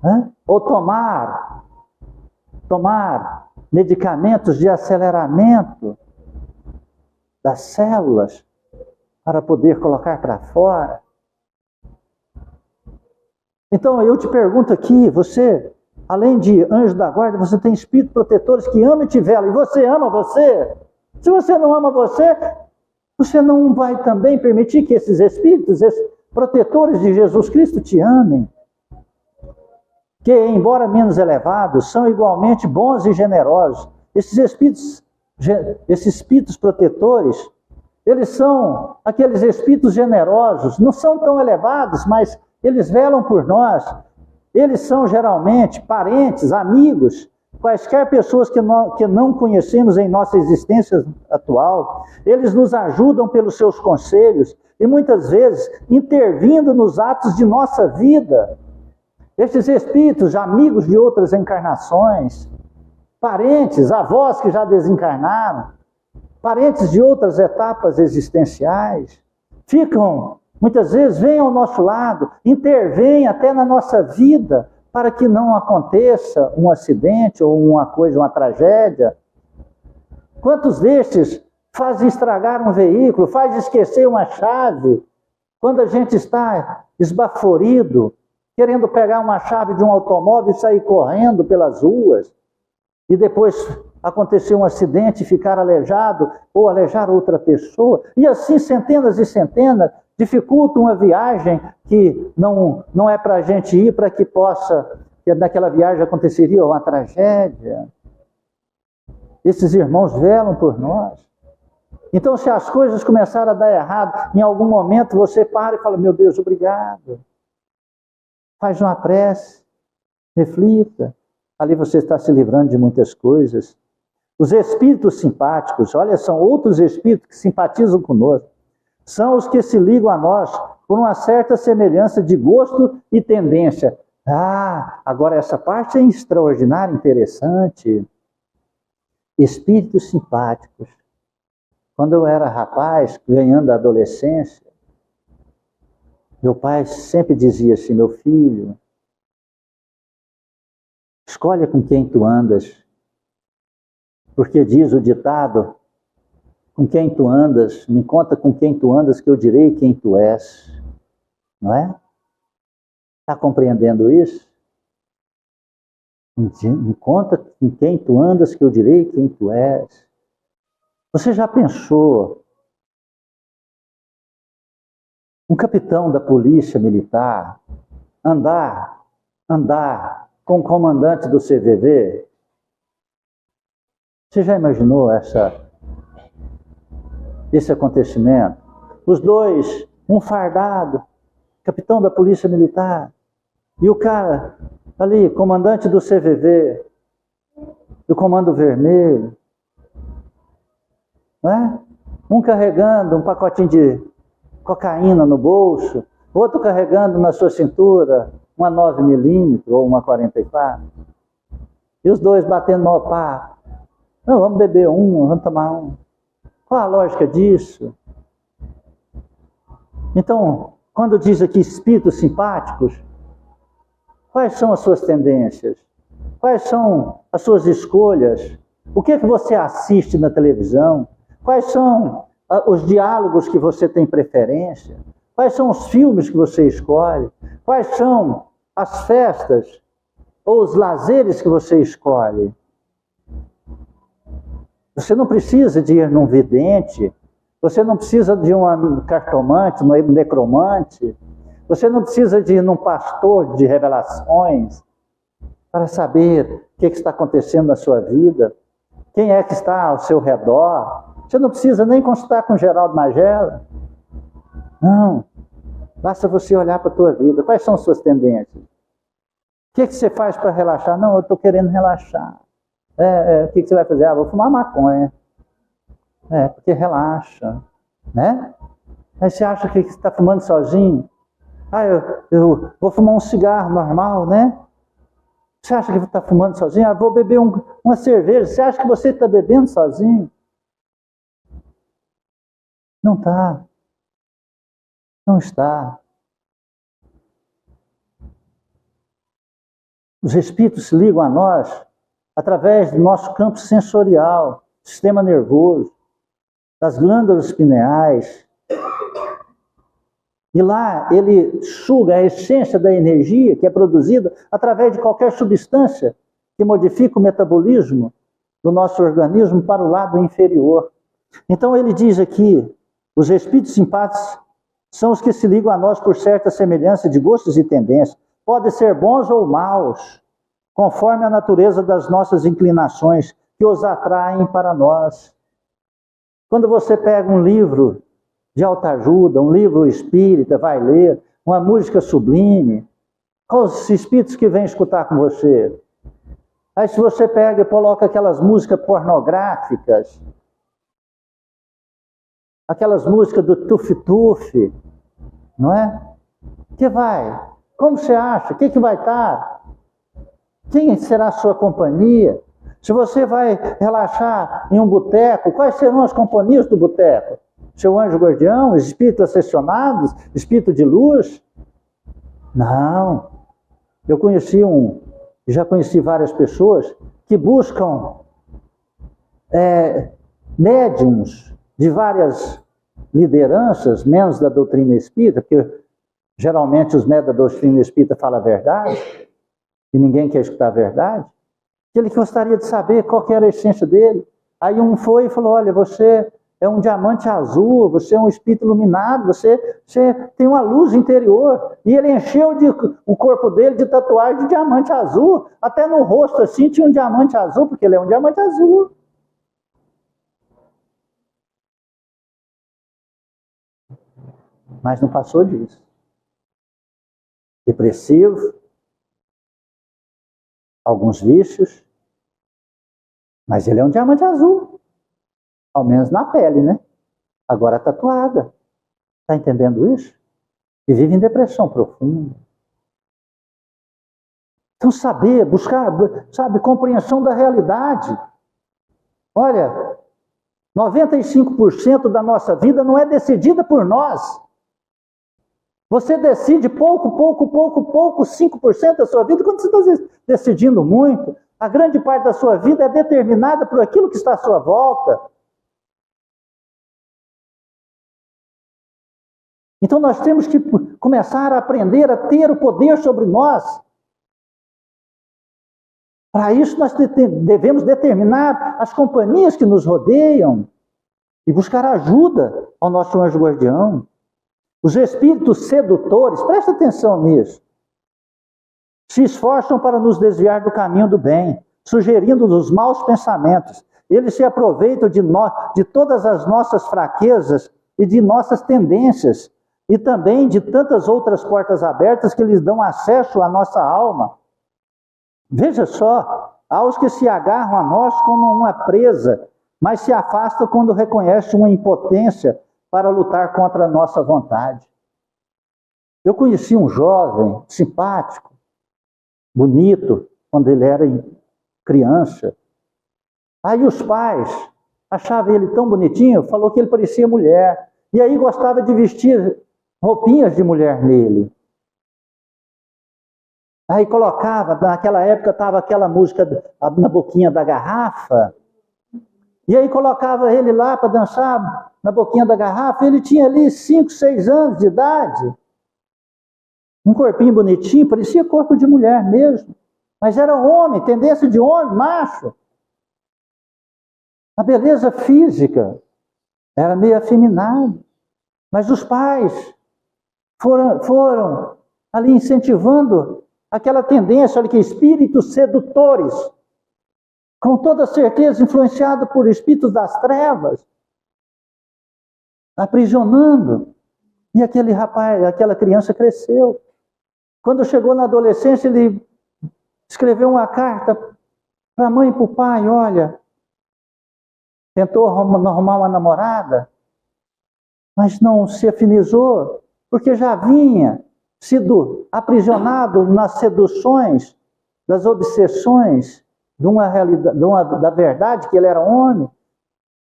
né? Ou tomar medicamentos de aceleramento das células para poder colocar para fora. Então eu te pergunto aqui, você, além de anjo da guarda, você tem espíritos protetores que amam e te velam, e você ama você? Se você não ama você não vai também permitir que esses espíritos, esses protetores de Jesus Cristo te amem? Que, embora menos elevados, são igualmente bons e generosos. Esses espíritos protetores, eles são aqueles espíritos generosos, não são tão elevados, mas eles velam por nós. Eles são geralmente parentes, amigos, quaisquer pessoas que não conhecemos em nossa existência atual. Eles nos ajudam pelos seus conselhos e muitas vezes intervindo nos atos de nossa vida. Esses espíritos, amigos de outras encarnações, parentes, avós que já desencarnaram, parentes de outras etapas existenciais, ficam, muitas vezes, vêm ao nosso lado, intervêm até na nossa vida, para que não aconteça um acidente ou uma tragédia. Quantos destes fazem estragar um veículo, faz esquecer uma chave, quando a gente está esbaforido, querendo pegar uma chave de um automóvel e sair correndo pelas ruas, e depois acontecer um acidente e ficar aleijado, ou aleijar outra pessoa, e assim centenas e centenas dificultam uma viagem que não é para a gente ir, para que naquela viagem aconteceria uma tragédia. Esses irmãos velam por nós. Então, se as coisas começarem a dar errado, em algum momento você para e fala, meu Deus, obrigado. Faz uma prece, reflita. Ali você está se livrando de muitas coisas. Os espíritos simpáticos, olha, são outros espíritos que simpatizam conosco. São os que se ligam a nós por uma certa semelhança de gosto e tendência. Agora essa parte é extraordinária, interessante. Espíritos simpáticos. Quando eu era rapaz, ganhando a adolescência, meu pai sempre dizia assim, meu filho, escolhe com quem tu andas, porque diz o ditado, com quem tu andas, me conta com quem tu andas, que eu direi quem tu és. Não é? Está compreendendo isso? Me conta com quem tu andas, que eu direi quem tu és. Você já pensou? Um capitão da polícia militar andar com o comandante do CVV? Você já imaginou esse acontecimento? Os dois, um fardado, capitão da polícia militar, e o cara ali, comandante do CVV, do Comando Vermelho, não é? Um carregando um pacotinho de cocaína no bolso, outro carregando na sua cintura uma 9mm ou uma 44. E os dois batendo no papo. Não, vamos beber um, vamos tomar um. Qual a lógica disso? Então, quando diz aqui espíritos simpáticos, quais são as suas tendências? Quais são as suas escolhas? O que é que você assiste na televisão? Quais são os diálogos que você tem preferência? Quais são os filmes que você escolhe? Quais são as festas ou os lazeres que você escolhe? Você não precisa de ir num vidente, você não precisa de um cartomante, um necromante, você não precisa de ir num pastor de revelações para saber o que está acontecendo na sua vida, quem é que está ao seu redor. Você não precisa nem consultar com Geraldo Magela. Não. Basta você olhar para a tua vida. Quais são as suas tendências? O que você faz para relaxar? Não, eu estou querendo relaxar. O que você vai fazer? Vou fumar maconha. Porque relaxa. Né? Aí você acha que você está fumando sozinho? Eu vou fumar um cigarro normal, né? Você acha que está fumando sozinho? Vou beber uma cerveja. Você acha que você está bebendo sozinho? Não está. Não está. Os espíritos se ligam a nós através do nosso campo sensorial, sistema nervoso, das glândulas pineais. E lá ele suga a essência da energia que é produzida através de qualquer substância que modifica o metabolismo do nosso organismo para o lado inferior. Então ele diz aqui, os espíritos simpáticos são os que se ligam a nós por certa semelhança de gostos e tendências. Podem ser bons ou maus, conforme a natureza das nossas inclinações, que os atraem para nós. Quando você pega um livro de autoajuda, um livro espírita, vai ler, uma música sublime, quais os espíritos que vêm escutar com você? Aí se você pega e coloca aquelas músicas pornográficas, aquelas músicas do tuf-tuf, não é? Que vai? Como você acha? O que vai estar? Quem será a sua companhia? Se você vai relaxar em um boteco, quais serão as companhias do boteco? Seu anjo guardião, espíritos ascensionados, espírito de luz? Não. Eu já conheci várias pessoas que buscam médiums de várias lideranças, menos da doutrina espírita, porque geralmente os médios da doutrina espírita falam a verdade, e ninguém quer escutar a verdade. Ele gostaria de saber qual que era a essência dele. Aí um foi e falou, olha, você é um diamante azul, você é um espírito iluminado, você tem uma luz interior. E ele encheu o corpo dele de tatuagem de diamante azul, até no rosto assim tinha um diamante azul, porque ele é um diamante azul. Mas não passou disso. Depressivo, alguns vícios, mas ele é um diamante azul, ao menos na pele, né? Agora tatuada. Está entendendo isso? E vive em depressão profunda. Então buscar, compreensão da realidade. Olha, 95% da nossa vida não é decidida por nós. Você decide pouco, 5% da sua vida, quando você está decidindo muito. A grande parte da sua vida é determinada por aquilo que está à sua volta. Então nós temos que começar a aprender a ter o poder sobre nós. Para isso nós devemos determinar as companhias que nos rodeiam e buscar ajuda ao nosso anjo guardião. Os espíritos sedutores, presta atenção nisso, se esforçam para nos desviar do caminho do bem, sugerindo-nos maus pensamentos. Eles se aproveitam de todas as nossas fraquezas e de nossas tendências, e também de tantas outras portas abertas que lhes dão acesso à nossa alma. Veja só, há os que se agarram a nós como uma presa, mas se afastam quando reconhecem uma impotência para lutar contra a nossa vontade. Eu conheci um jovem simpático, bonito, quando ele era criança. Aí os pais achavam ele tão bonitinho, falou que ele parecia mulher. E aí gostava de vestir roupinhas de mulher nele. Aí colocava, naquela época estava aquela música na boquinha da garrafa. E aí colocava ele lá para dançar na boquinha da garrafa. Ele tinha ali 5, 6 anos de idade. Um corpinho bonitinho, parecia corpo de mulher mesmo. Mas era homem, tendência de homem, macho. A beleza física era meio afeminada. Mas os pais foram ali incentivando aquela tendência, olha que espíritos sedutores, com toda certeza influenciado por espíritos das trevas, aprisionando. E aquele rapaz, aquela criança cresceu. Quando chegou na adolescência, ele escreveu uma carta para a mãe e para o pai, olha, tentou arrumar uma namorada, mas não se afinizou, porque já vinha sido aprisionado nas seduções, das obsessões da verdade, que ele era homem,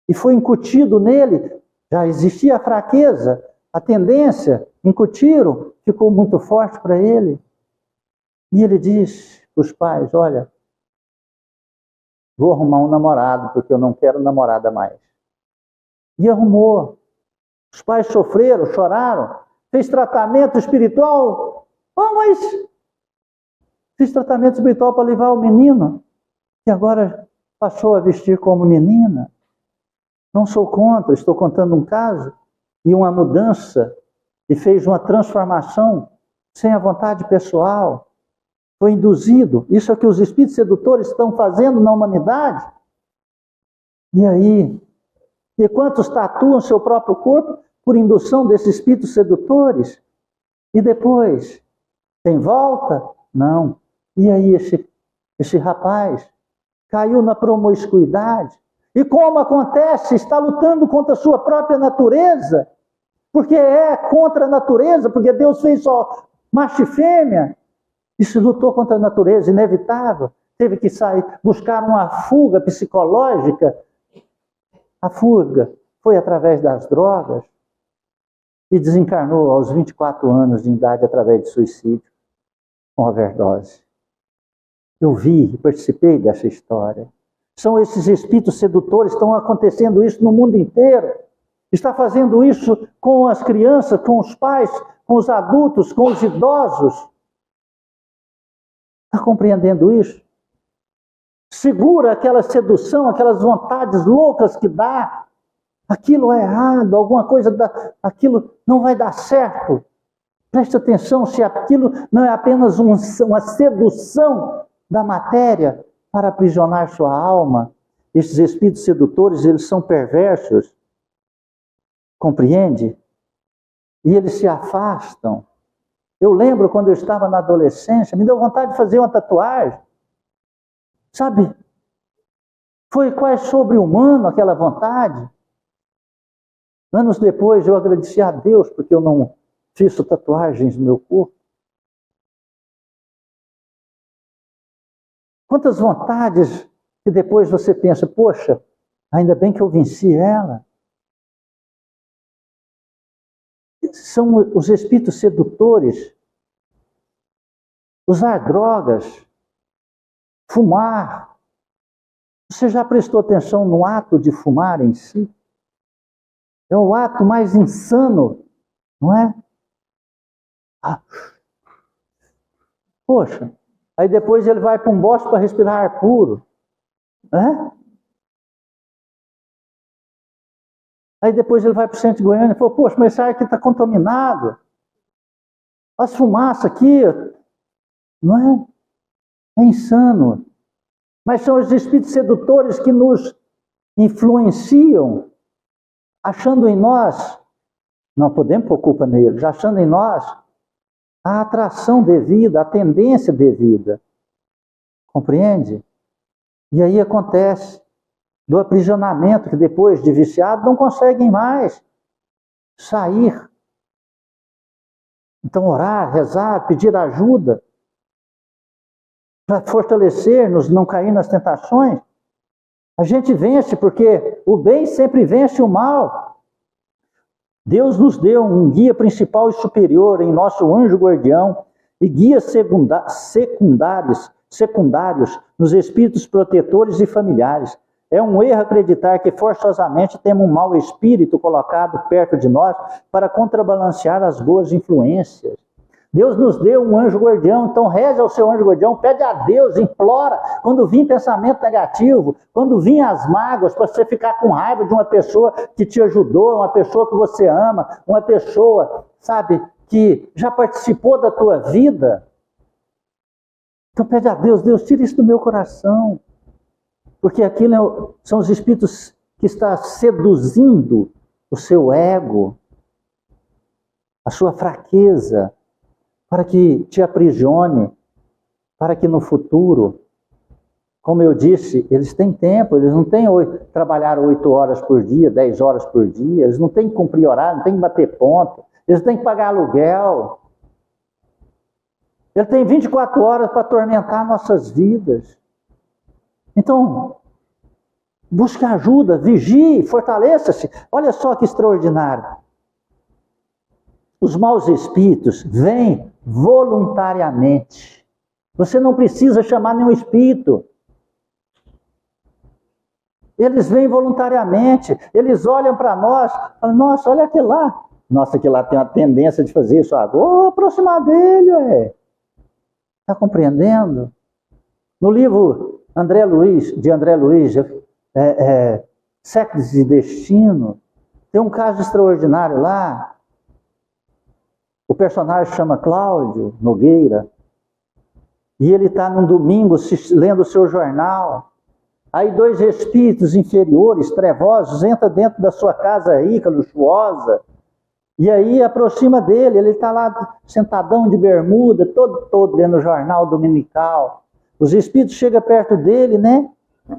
e foi incutido nele, já existia a fraqueza, a tendência, incutiram, ficou muito forte para ele. E ele diz para os pais, olha, vou arrumar um namorado, porque eu não quero namorada mais. E arrumou. Os pais sofreram, choraram, fez tratamento espiritual. Mas fiz tratamento espiritual para levar o menino, que agora passou a vestir como menina. Não sou contra, estou contando um caso e uma mudança, e fez uma transformação sem a vontade pessoal. Foi induzido. Isso é o que os espíritos sedutores estão fazendo na humanidade. E aí? E quantos tatuam seu próprio corpo por indução desses espíritos sedutores? E depois? Tem volta? Não. E aí esse rapaz caiu na promiscuidade. E como acontece? Está lutando contra a sua própria natureza. Porque é contra a natureza, porque Deus fez só macho e fêmea. Isso lutou contra a natureza, inevitável. teve que sair, buscar uma fuga psicológica. A fuga foi através das drogas e desencarnou aos 24 anos de idade através de suicídio, com overdose. Eu vi, participei dessa história. São esses espíritos sedutores, estão acontecendo isso no mundo inteiro. Está fazendo isso com as crianças, com os pais, com os adultos, com os idosos. Está compreendendo isso? Segura aquela sedução, aquelas vontades loucas que dá. Aquilo é errado, alguma coisa, aquilo não vai dar certo. Preste atenção se aquilo não é apenas uma sedução da matéria para aprisionar sua alma. Esses espíritos sedutores, eles são perversos. Compreende? E eles se afastam. Eu lembro quando eu estava na adolescência, me deu vontade de fazer uma tatuagem. Sabe? Foi quase sobre-humano aquela vontade. Anos depois eu agradeci a Deus porque eu não fiz tatuagens no meu corpo. Quantas vontades que depois você pensa, poxa, ainda bem que eu venci ela. São os espíritos sedutores. Usar drogas, fumar. Você já prestou atenção no ato de fumar em si? É o ato mais insano, não é? Poxa, aí depois ele vai para um bosque para respirar ar puro. Aí depois ele vai para o centro de Goiânia e fala, poxa, mas esse ar aqui está contaminado. As fumaças aqui, não é? É insano. Mas são os espíritos sedutores que nos influenciam, achando em nós, não podemos pôr culpa neles, achando em nós a atração devida, a tendência devida. Compreende? E aí acontece do aprisionamento, que depois de viciado não conseguem mais sair. Então orar, rezar, pedir ajuda, para fortalecer-nos, não cair nas tentações. A gente vence porque o bem sempre vence o mal. Deus nos deu um guia principal e superior em nosso anjo guardião e guias secundários nos espíritos protetores e familiares. É um erro acreditar que forçosamente temos um mau espírito colocado perto de nós para contrabalancear as boas influências. Deus nos deu um anjo guardião, então reze ao seu anjo guardião, pede a Deus, implora, quando vir pensamento negativo, quando vir as mágoas, para você ficar com raiva de uma pessoa que te ajudou, uma pessoa que você ama, uma pessoa, sabe, que já participou da tua vida. Então pede a Deus, Deus, tira isso do meu coração, porque aquilo são os espíritos que estão seduzindo o seu ego, a sua fraqueza, para que te aprisione, para que no futuro, como eu disse, eles têm tempo, eles não têm trabalhar 8 horas por dia, 10 horas por dia, eles não têm que cumprir horário, não têm que bater ponto, eles têm que pagar aluguel. Ele tem 24 horas para atormentar nossas vidas. Então, busque ajuda, vigie, fortaleça-se. Olha só que extraordinário. Os maus espíritos vêm voluntariamente. Você não precisa chamar nenhum espírito. Eles vêm voluntariamente. Eles olham para nós, falam, nossa, olha aquele lá. Nossa, aquele lá tem uma tendência de fazer isso agora. Vou aproximar dele, Está compreendendo? No livro de André Luiz, Séculos de Destino, tem um caso extraordinário lá. O personagem chama Cláudio Nogueira, e ele está num domingo lendo o seu jornal. Aí 2 espíritos inferiores, trevosos, entram dentro da sua casa rica, luxuosa, e aí aproxima dele, ele está lá sentadão de bermuda, todo lendo o jornal dominical. Os espíritos chegam perto dele, né?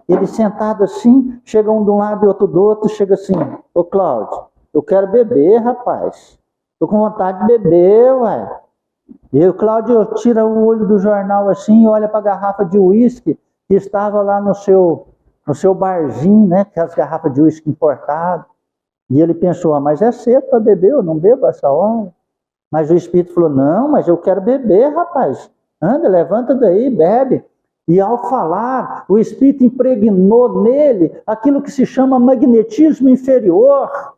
Ele sentado assim, chega um de um lado e outro do outro, chega assim, ô Cláudio, eu quero beber, rapaz. Estou com vontade de beber, ué. E o Cláudio tira o olho do jornal assim e olha para a garrafa de uísque que estava lá no seu barzinho, né, com as garrafas de uísque importado. E ele pensou, mas é cedo para beber, eu não bebo essa hora. Mas o Espírito falou, não, mas eu quero beber, rapaz. Anda, levanta daí, bebe. E ao falar, o Espírito impregnou nele aquilo que se chama magnetismo inferior.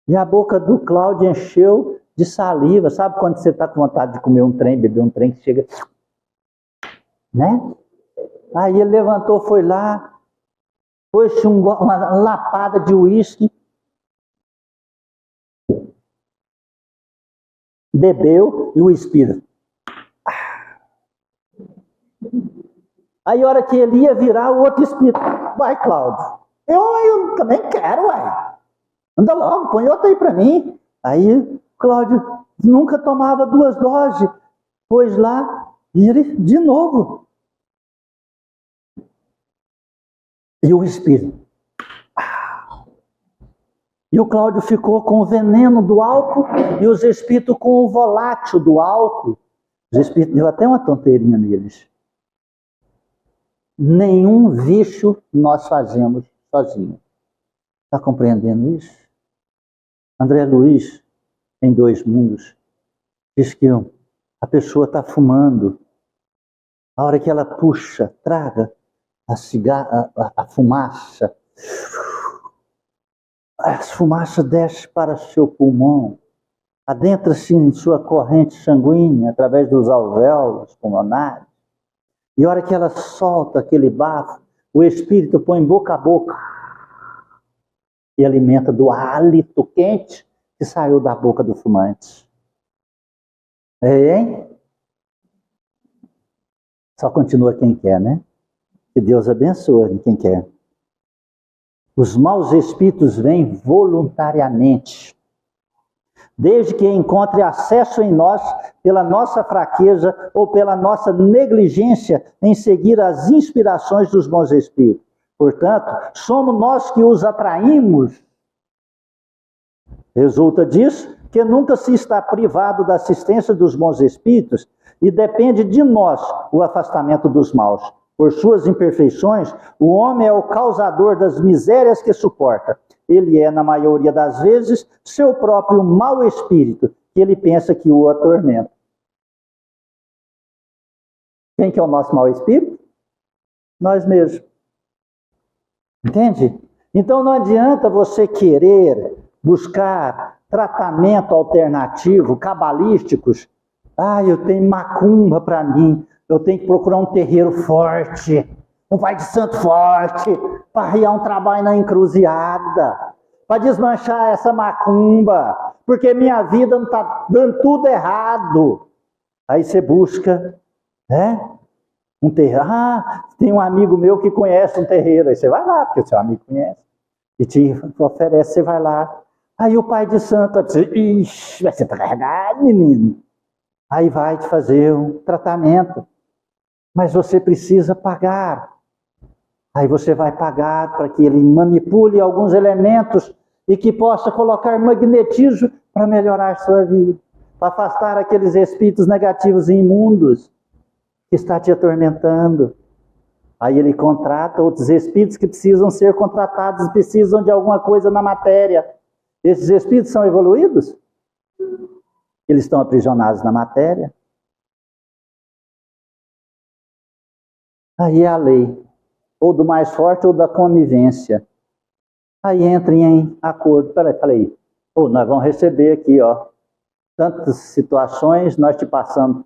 E a boca do Cláudio encheu de saliva. Sabe quando você está com vontade de comer um trem, beber um trem, que chega... né? Aí ele levantou, foi lá, pôs uma lapada de uísque, bebeu e o Espírito. Aí a hora que ele ia virar, o outro Espírito, vai Cláudio, eu também quero, ué. Anda logo, põe outra aí para mim. Aí Cláudio nunca tomava 2 doses, pôs lá e ele de novo. E o Espírito. E o Cláudio ficou com o veneno do álcool e os espíritos com o volátil do álcool. Os espíritos deu até uma tonteirinha neles. Nenhum vício nós fazemos sozinhos. Está compreendendo isso? André Luiz, em Dois Mundos, diz que a pessoa está fumando. A hora que ela puxa, traga a fumaça, a fumaça desce para seu pulmão, adentra-se em sua corrente sanguínea através dos alvéolos pulmonares. E a hora que ela solta aquele bafo, o espírito põe boca a boca e alimenta do hálito quente que saiu da boca do fumante. Hein? Só continua quem quer, né? Que Deus abençoe quem quer. Os maus espíritos vêm voluntariamente, desde que encontre acesso em nós pela nossa fraqueza ou pela nossa negligência em seguir as inspirações dos bons espíritos. Portanto, somos nós que os atraímos. Resulta disso que nunca se está privado da assistência dos bons espíritos e depende de nós o afastamento dos maus. Por suas imperfeições, o homem é o causador das misérias que suporta. Ele é, na maioria das vezes, seu próprio mau espírito, que ele pensa que o atormenta. Quem que é o nosso mau espírito? Nós mesmos. Entende? Então não adianta você querer buscar tratamento alternativo, cabalísticos. Eu tenho macumba para mim. Eu tenho que procurar um terreiro forte, um pai de santo forte, para arriar um trabalho na encruzilhada, para desmanchar essa macumba, porque minha vida não está dando tudo errado. Aí você busca, né? Um terreiro. Tem um amigo meu que conhece um terreiro. Aí você vai lá, porque o seu amigo conhece. E te oferece, você vai lá. Aí o pai de santo vai dizer, ixi, vai ser carregado, menino. Aí vai te fazer um tratamento. Mas você precisa pagar. Aí você vai pagar para que ele manipule alguns elementos e que possa colocar magnetismo para melhorar a sua vida. Para afastar aqueles espíritos negativos e imundos que está te atormentando. Aí ele contrata outros espíritos que precisam ser contratados, precisam de alguma coisa na matéria. Esses espíritos são evoluídos? Eles estão aprisionados na matéria. Aí é a lei, ou do mais forte ou da conivência. Aí entrem em acordo. Peraí. Nós vamos receber aqui, tantas situações, nós te passamos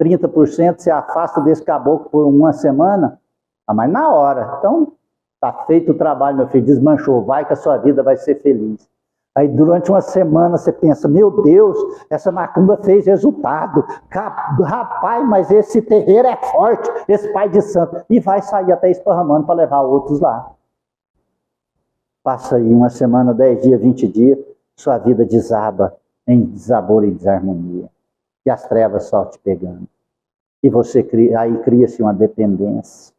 30%, você afasta desse caboclo por uma semana, mas na hora. Então, está feito o trabalho, meu filho, desmanchou, vai que a sua vida vai ser feliz. Aí durante uma semana você pensa, meu Deus, essa macumba fez resultado. Rapaz, mas esse terreiro é forte, esse pai de santo. E vai sair até esparramando para levar outros lá. Passa aí uma semana, 10 dias, 20 dias, sua vida desaba em desabor e desarmonia. E as trevas só te pegando. E você aí cria-se uma dependência.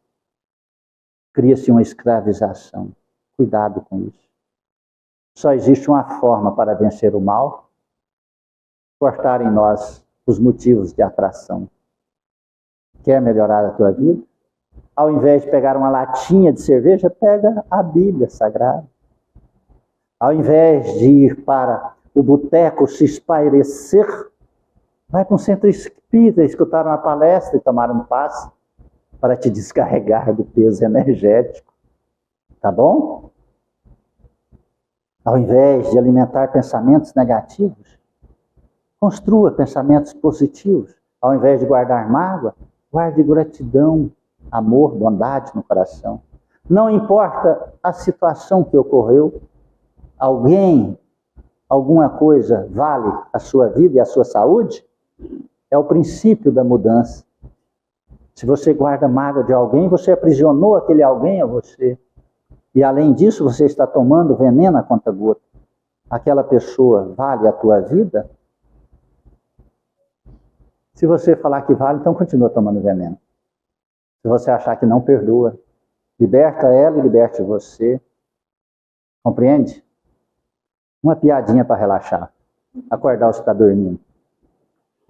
Cria-se uma escravização. Cuidado com isso. Só existe uma forma para vencer o mal: cortar em nós os motivos de atração. Quer melhorar a tua vida? Ao invés de pegar uma latinha de cerveja, pega a Bíblia Sagrada. Ao invés de ir para o boteco se espairecer, vai para um centro espírita, escutar uma palestra e tomar um passe para te descarregar do peso energético. Tá bom? Ao invés de alimentar pensamentos negativos, construa pensamentos positivos. Ao invés de guardar mágoa, guarde gratidão, amor, bondade no coração. Não importa a situação que ocorreu, alguém, alguma coisa vale a sua vida e a sua saúde, é o princípio da mudança. Se você guarda mágoa de alguém, você aprisionou aquele alguém a você. E além disso, você está tomando veneno a conta-gota. Aquela pessoa vale a tua vida? Se você falar que vale, então continua tomando veneno. Se você achar que não, perdoa. Liberta ela e liberte você. Compreende? Uma piadinha para relaxar. Acordar você está dormindo.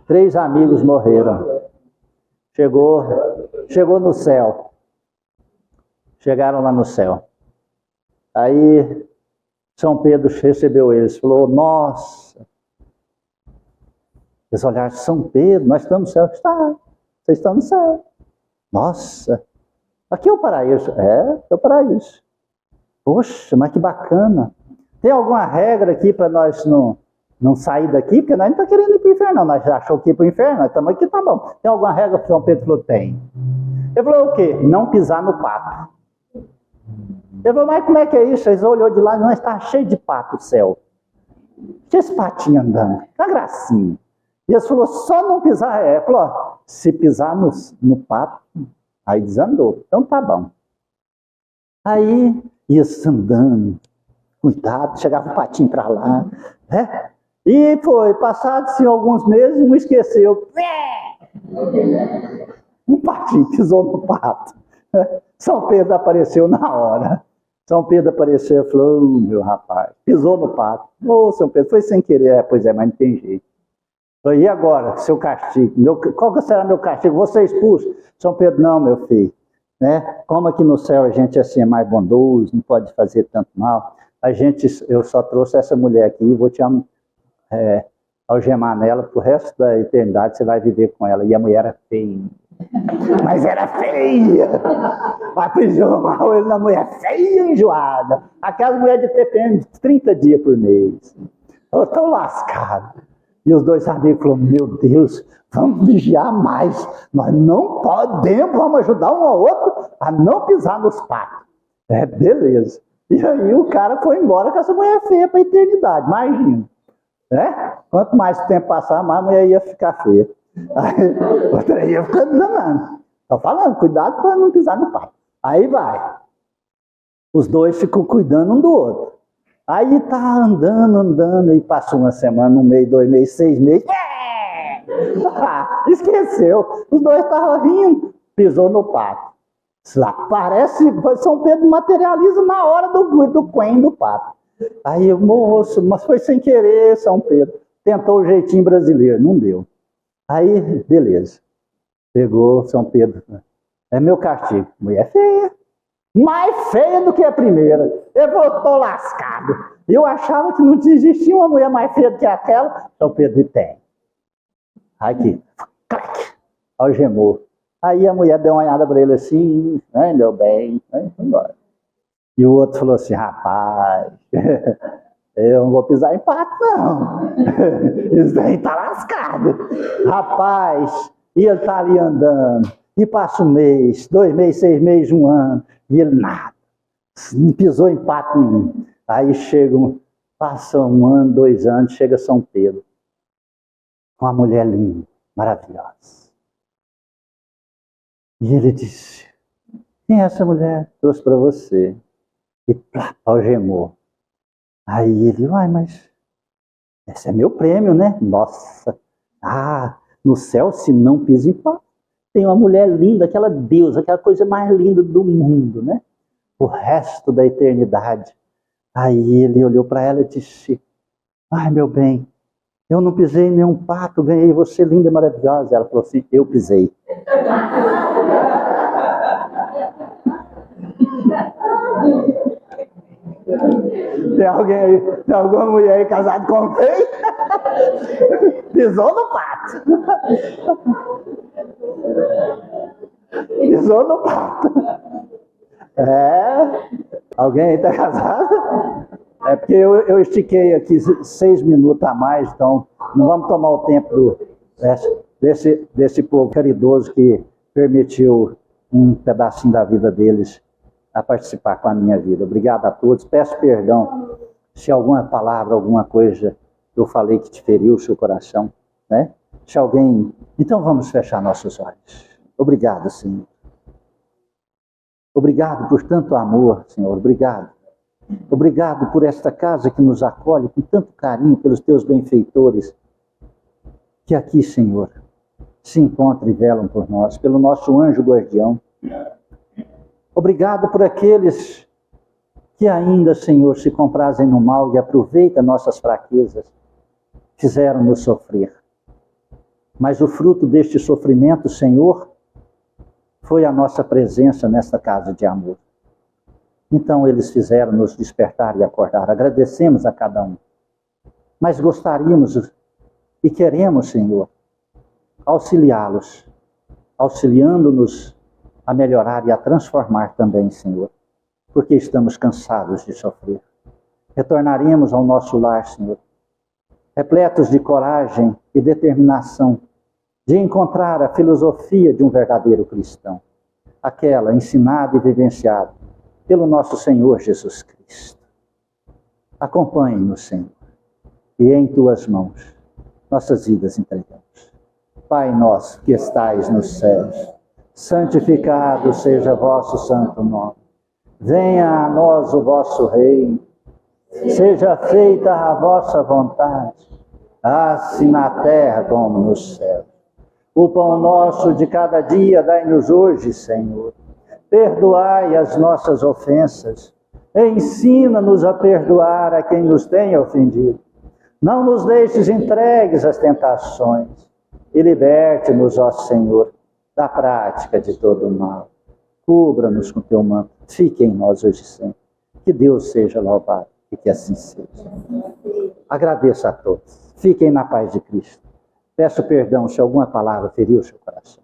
3 amigos morreram. Chegou no céu. Chegaram lá no céu. Aí São Pedro recebeu eles. Falou, nossa. Eles olharam, São Pedro, nós estamos no céu. Está, vocês estão no céu. Nossa, aqui é o paraíso. É o paraíso. Poxa, mas que bacana. Tem alguma regra aqui para nós não sair daqui? Porque nós não estamos querendo ir para o inferno, não. Nós já achamos que ir para o inferno, nós estamos aqui, tá bom. Tem alguma regra que São Pedro falou? Tem. Ele falou o quê? Não pisar no pato. Ele falou, mas como é que é isso? Eles olhou de lá, não, está cheio de pato o céu. Tinha esse patinho andando, uma gracinha. E eles falaram, só não pisar. Ele falou, ó, se pisar no pato, aí desandou. Então tá bom. Aí ia andando, cuidado, chegava o patinho para lá, né? E foi, passados alguns meses, um esqueceu. Um patinho pisou no pato. São Pedro apareceu na hora. São Pedro apareceu e falou, meu rapaz, pisou no pato. Ô, São Pedro, foi sem querer. Pois é, mas não tem jeito. Falei, e agora, seu castigo? Qual que será meu castigo? Você expulso? São Pedro, não, meu filho. Né? Como aqui no céu a gente assim, é mais bondoso, não pode fazer tanto mal. Eu só trouxe essa mulher aqui e vou te algemar nela pro resto da eternidade, você vai viver com ela. E a mulher era feia. Mas era feia. Aprisionou ele na mulher feia e enjoada. Aquelas mulheres de TPM, 30 dias por mês. Eu estou lascado. E os 2 amigos falaram, meu Deus, vamos vigiar mais. Nós não podemos, vamos ajudar um ao outro a não pisar nos patos. Beleza. E aí o cara foi embora com essa mulher feia para a eternidade, imagina. Quanto mais tempo passar, mais a mulher ia ficar feia. Aí outra ia ficando danando. Estou falando, cuidado para não pisar no pato. Aí vai. Os 2 ficam cuidando um do outro. Aí tá andando, e passou uma semana, 1 mês, 2 meses, 6 meses. Esqueceu. Os 2 estavam rindo, pisou no pato. Lá, parece, São Pedro materializa na hora do coen do pato. Aí o moço, mas foi sem querer, São Pedro. Tentou o jeitinho brasileiro, não deu. Aí, beleza. Pegou São Pedro. É meu castigo. Mulher feia. Mais feia do que a primeira. Eu falou, tô lascado. Eu achava que não existia uma mulher mais feia do que aquela. São Pedro tem. Aqui. Clac. Algemou. Aí a mulher deu uma olhada para ele assim. Ai, meu bem. Aí foi embora. E o outro falou assim, rapaz, eu não vou pisar em pato, não. Isso aí tá lascado. Rapaz, e ele tá ali andando. E passa 1 mês, 2 meses, 6 meses, 1 ano. E ele nada. Não pisou em pato nenhum. Aí passa 1 ano, 2 anos, chega São Pedro. Com uma mulher linda, maravilhosa. E ele disse, quem é essa mulher? Trouxe para você. E plá, algemou. Aí ele, mas esse é meu prêmio, né? Nossa, no céu se não pisa em pato. Tem uma mulher linda, aquela deusa, aquela coisa mais linda do mundo, né? O resto da eternidade. Aí ele olhou para ela e disse, ai meu bem, eu não pisei em nenhum pato, ganhei você linda e maravilhosa. Ela falou assim, eu pisei. Tem alguém aí, tem alguma mulher aí casada com quem? Pisou no pato. Pisou no pato. Alguém aí está casado? É porque eu estiquei aqui 6 minutos a mais, então não vamos tomar o tempo desse povo caridoso que permitiu um pedacinho da vida deles a participar com a minha vida. Obrigado a todos. Peço perdão se alguma palavra, alguma coisa eu falei que te feriu o seu coração, né? Se alguém... Então vamos fechar nossos olhos. Obrigado, Senhor. Obrigado por tanto amor, Senhor. Obrigado. Obrigado por esta casa que nos acolhe com tanto carinho, pelos teus benfeitores, que aqui, Senhor, se encontram e velam por nós, pelo nosso anjo guardião. Obrigado por aqueles que ainda, Senhor, se comprazem no mal e aproveitam nossas fraquezas, fizeram-nos sofrer. Mas o fruto deste sofrimento, Senhor, foi a nossa presença nesta casa de amor. Então eles fizeram nos despertar e acordar. Agradecemos a cada um. Mas gostaríamos e queremos, Senhor, auxiliá-los, auxiliando-nos a melhorar e a transformar também, Senhor, porque estamos cansados de sofrer. Retornaremos ao nosso lar, Senhor, repletos de coragem e determinação de encontrar a filosofia de um verdadeiro cristão, aquela ensinada e vivenciada pelo nosso Senhor Jesus Cristo. Acompanhe-nos, Senhor, e em tuas mãos nossas vidas entregamos. Pai nosso que estais nos céus, santificado seja vosso santo nome. Venha a nós o vosso reino. Seja feita a vossa vontade, assim na terra como no céu. O pão nosso de cada dia dai-nos hoje, Senhor. Perdoai as nossas ofensas. Ensina-nos a perdoar a quem nos tenha ofendido. Não nos deixes entregues às tentações. E liberte-nos, ó Senhor, da prática de todo o mal. Cubra-nos com teu manto. Fique em nós hoje e sempre. Que Deus seja louvado e que assim seja. Agradeço a todos. Fiquem na paz de Cristo. Peço perdão se alguma palavra feriu o seu coração.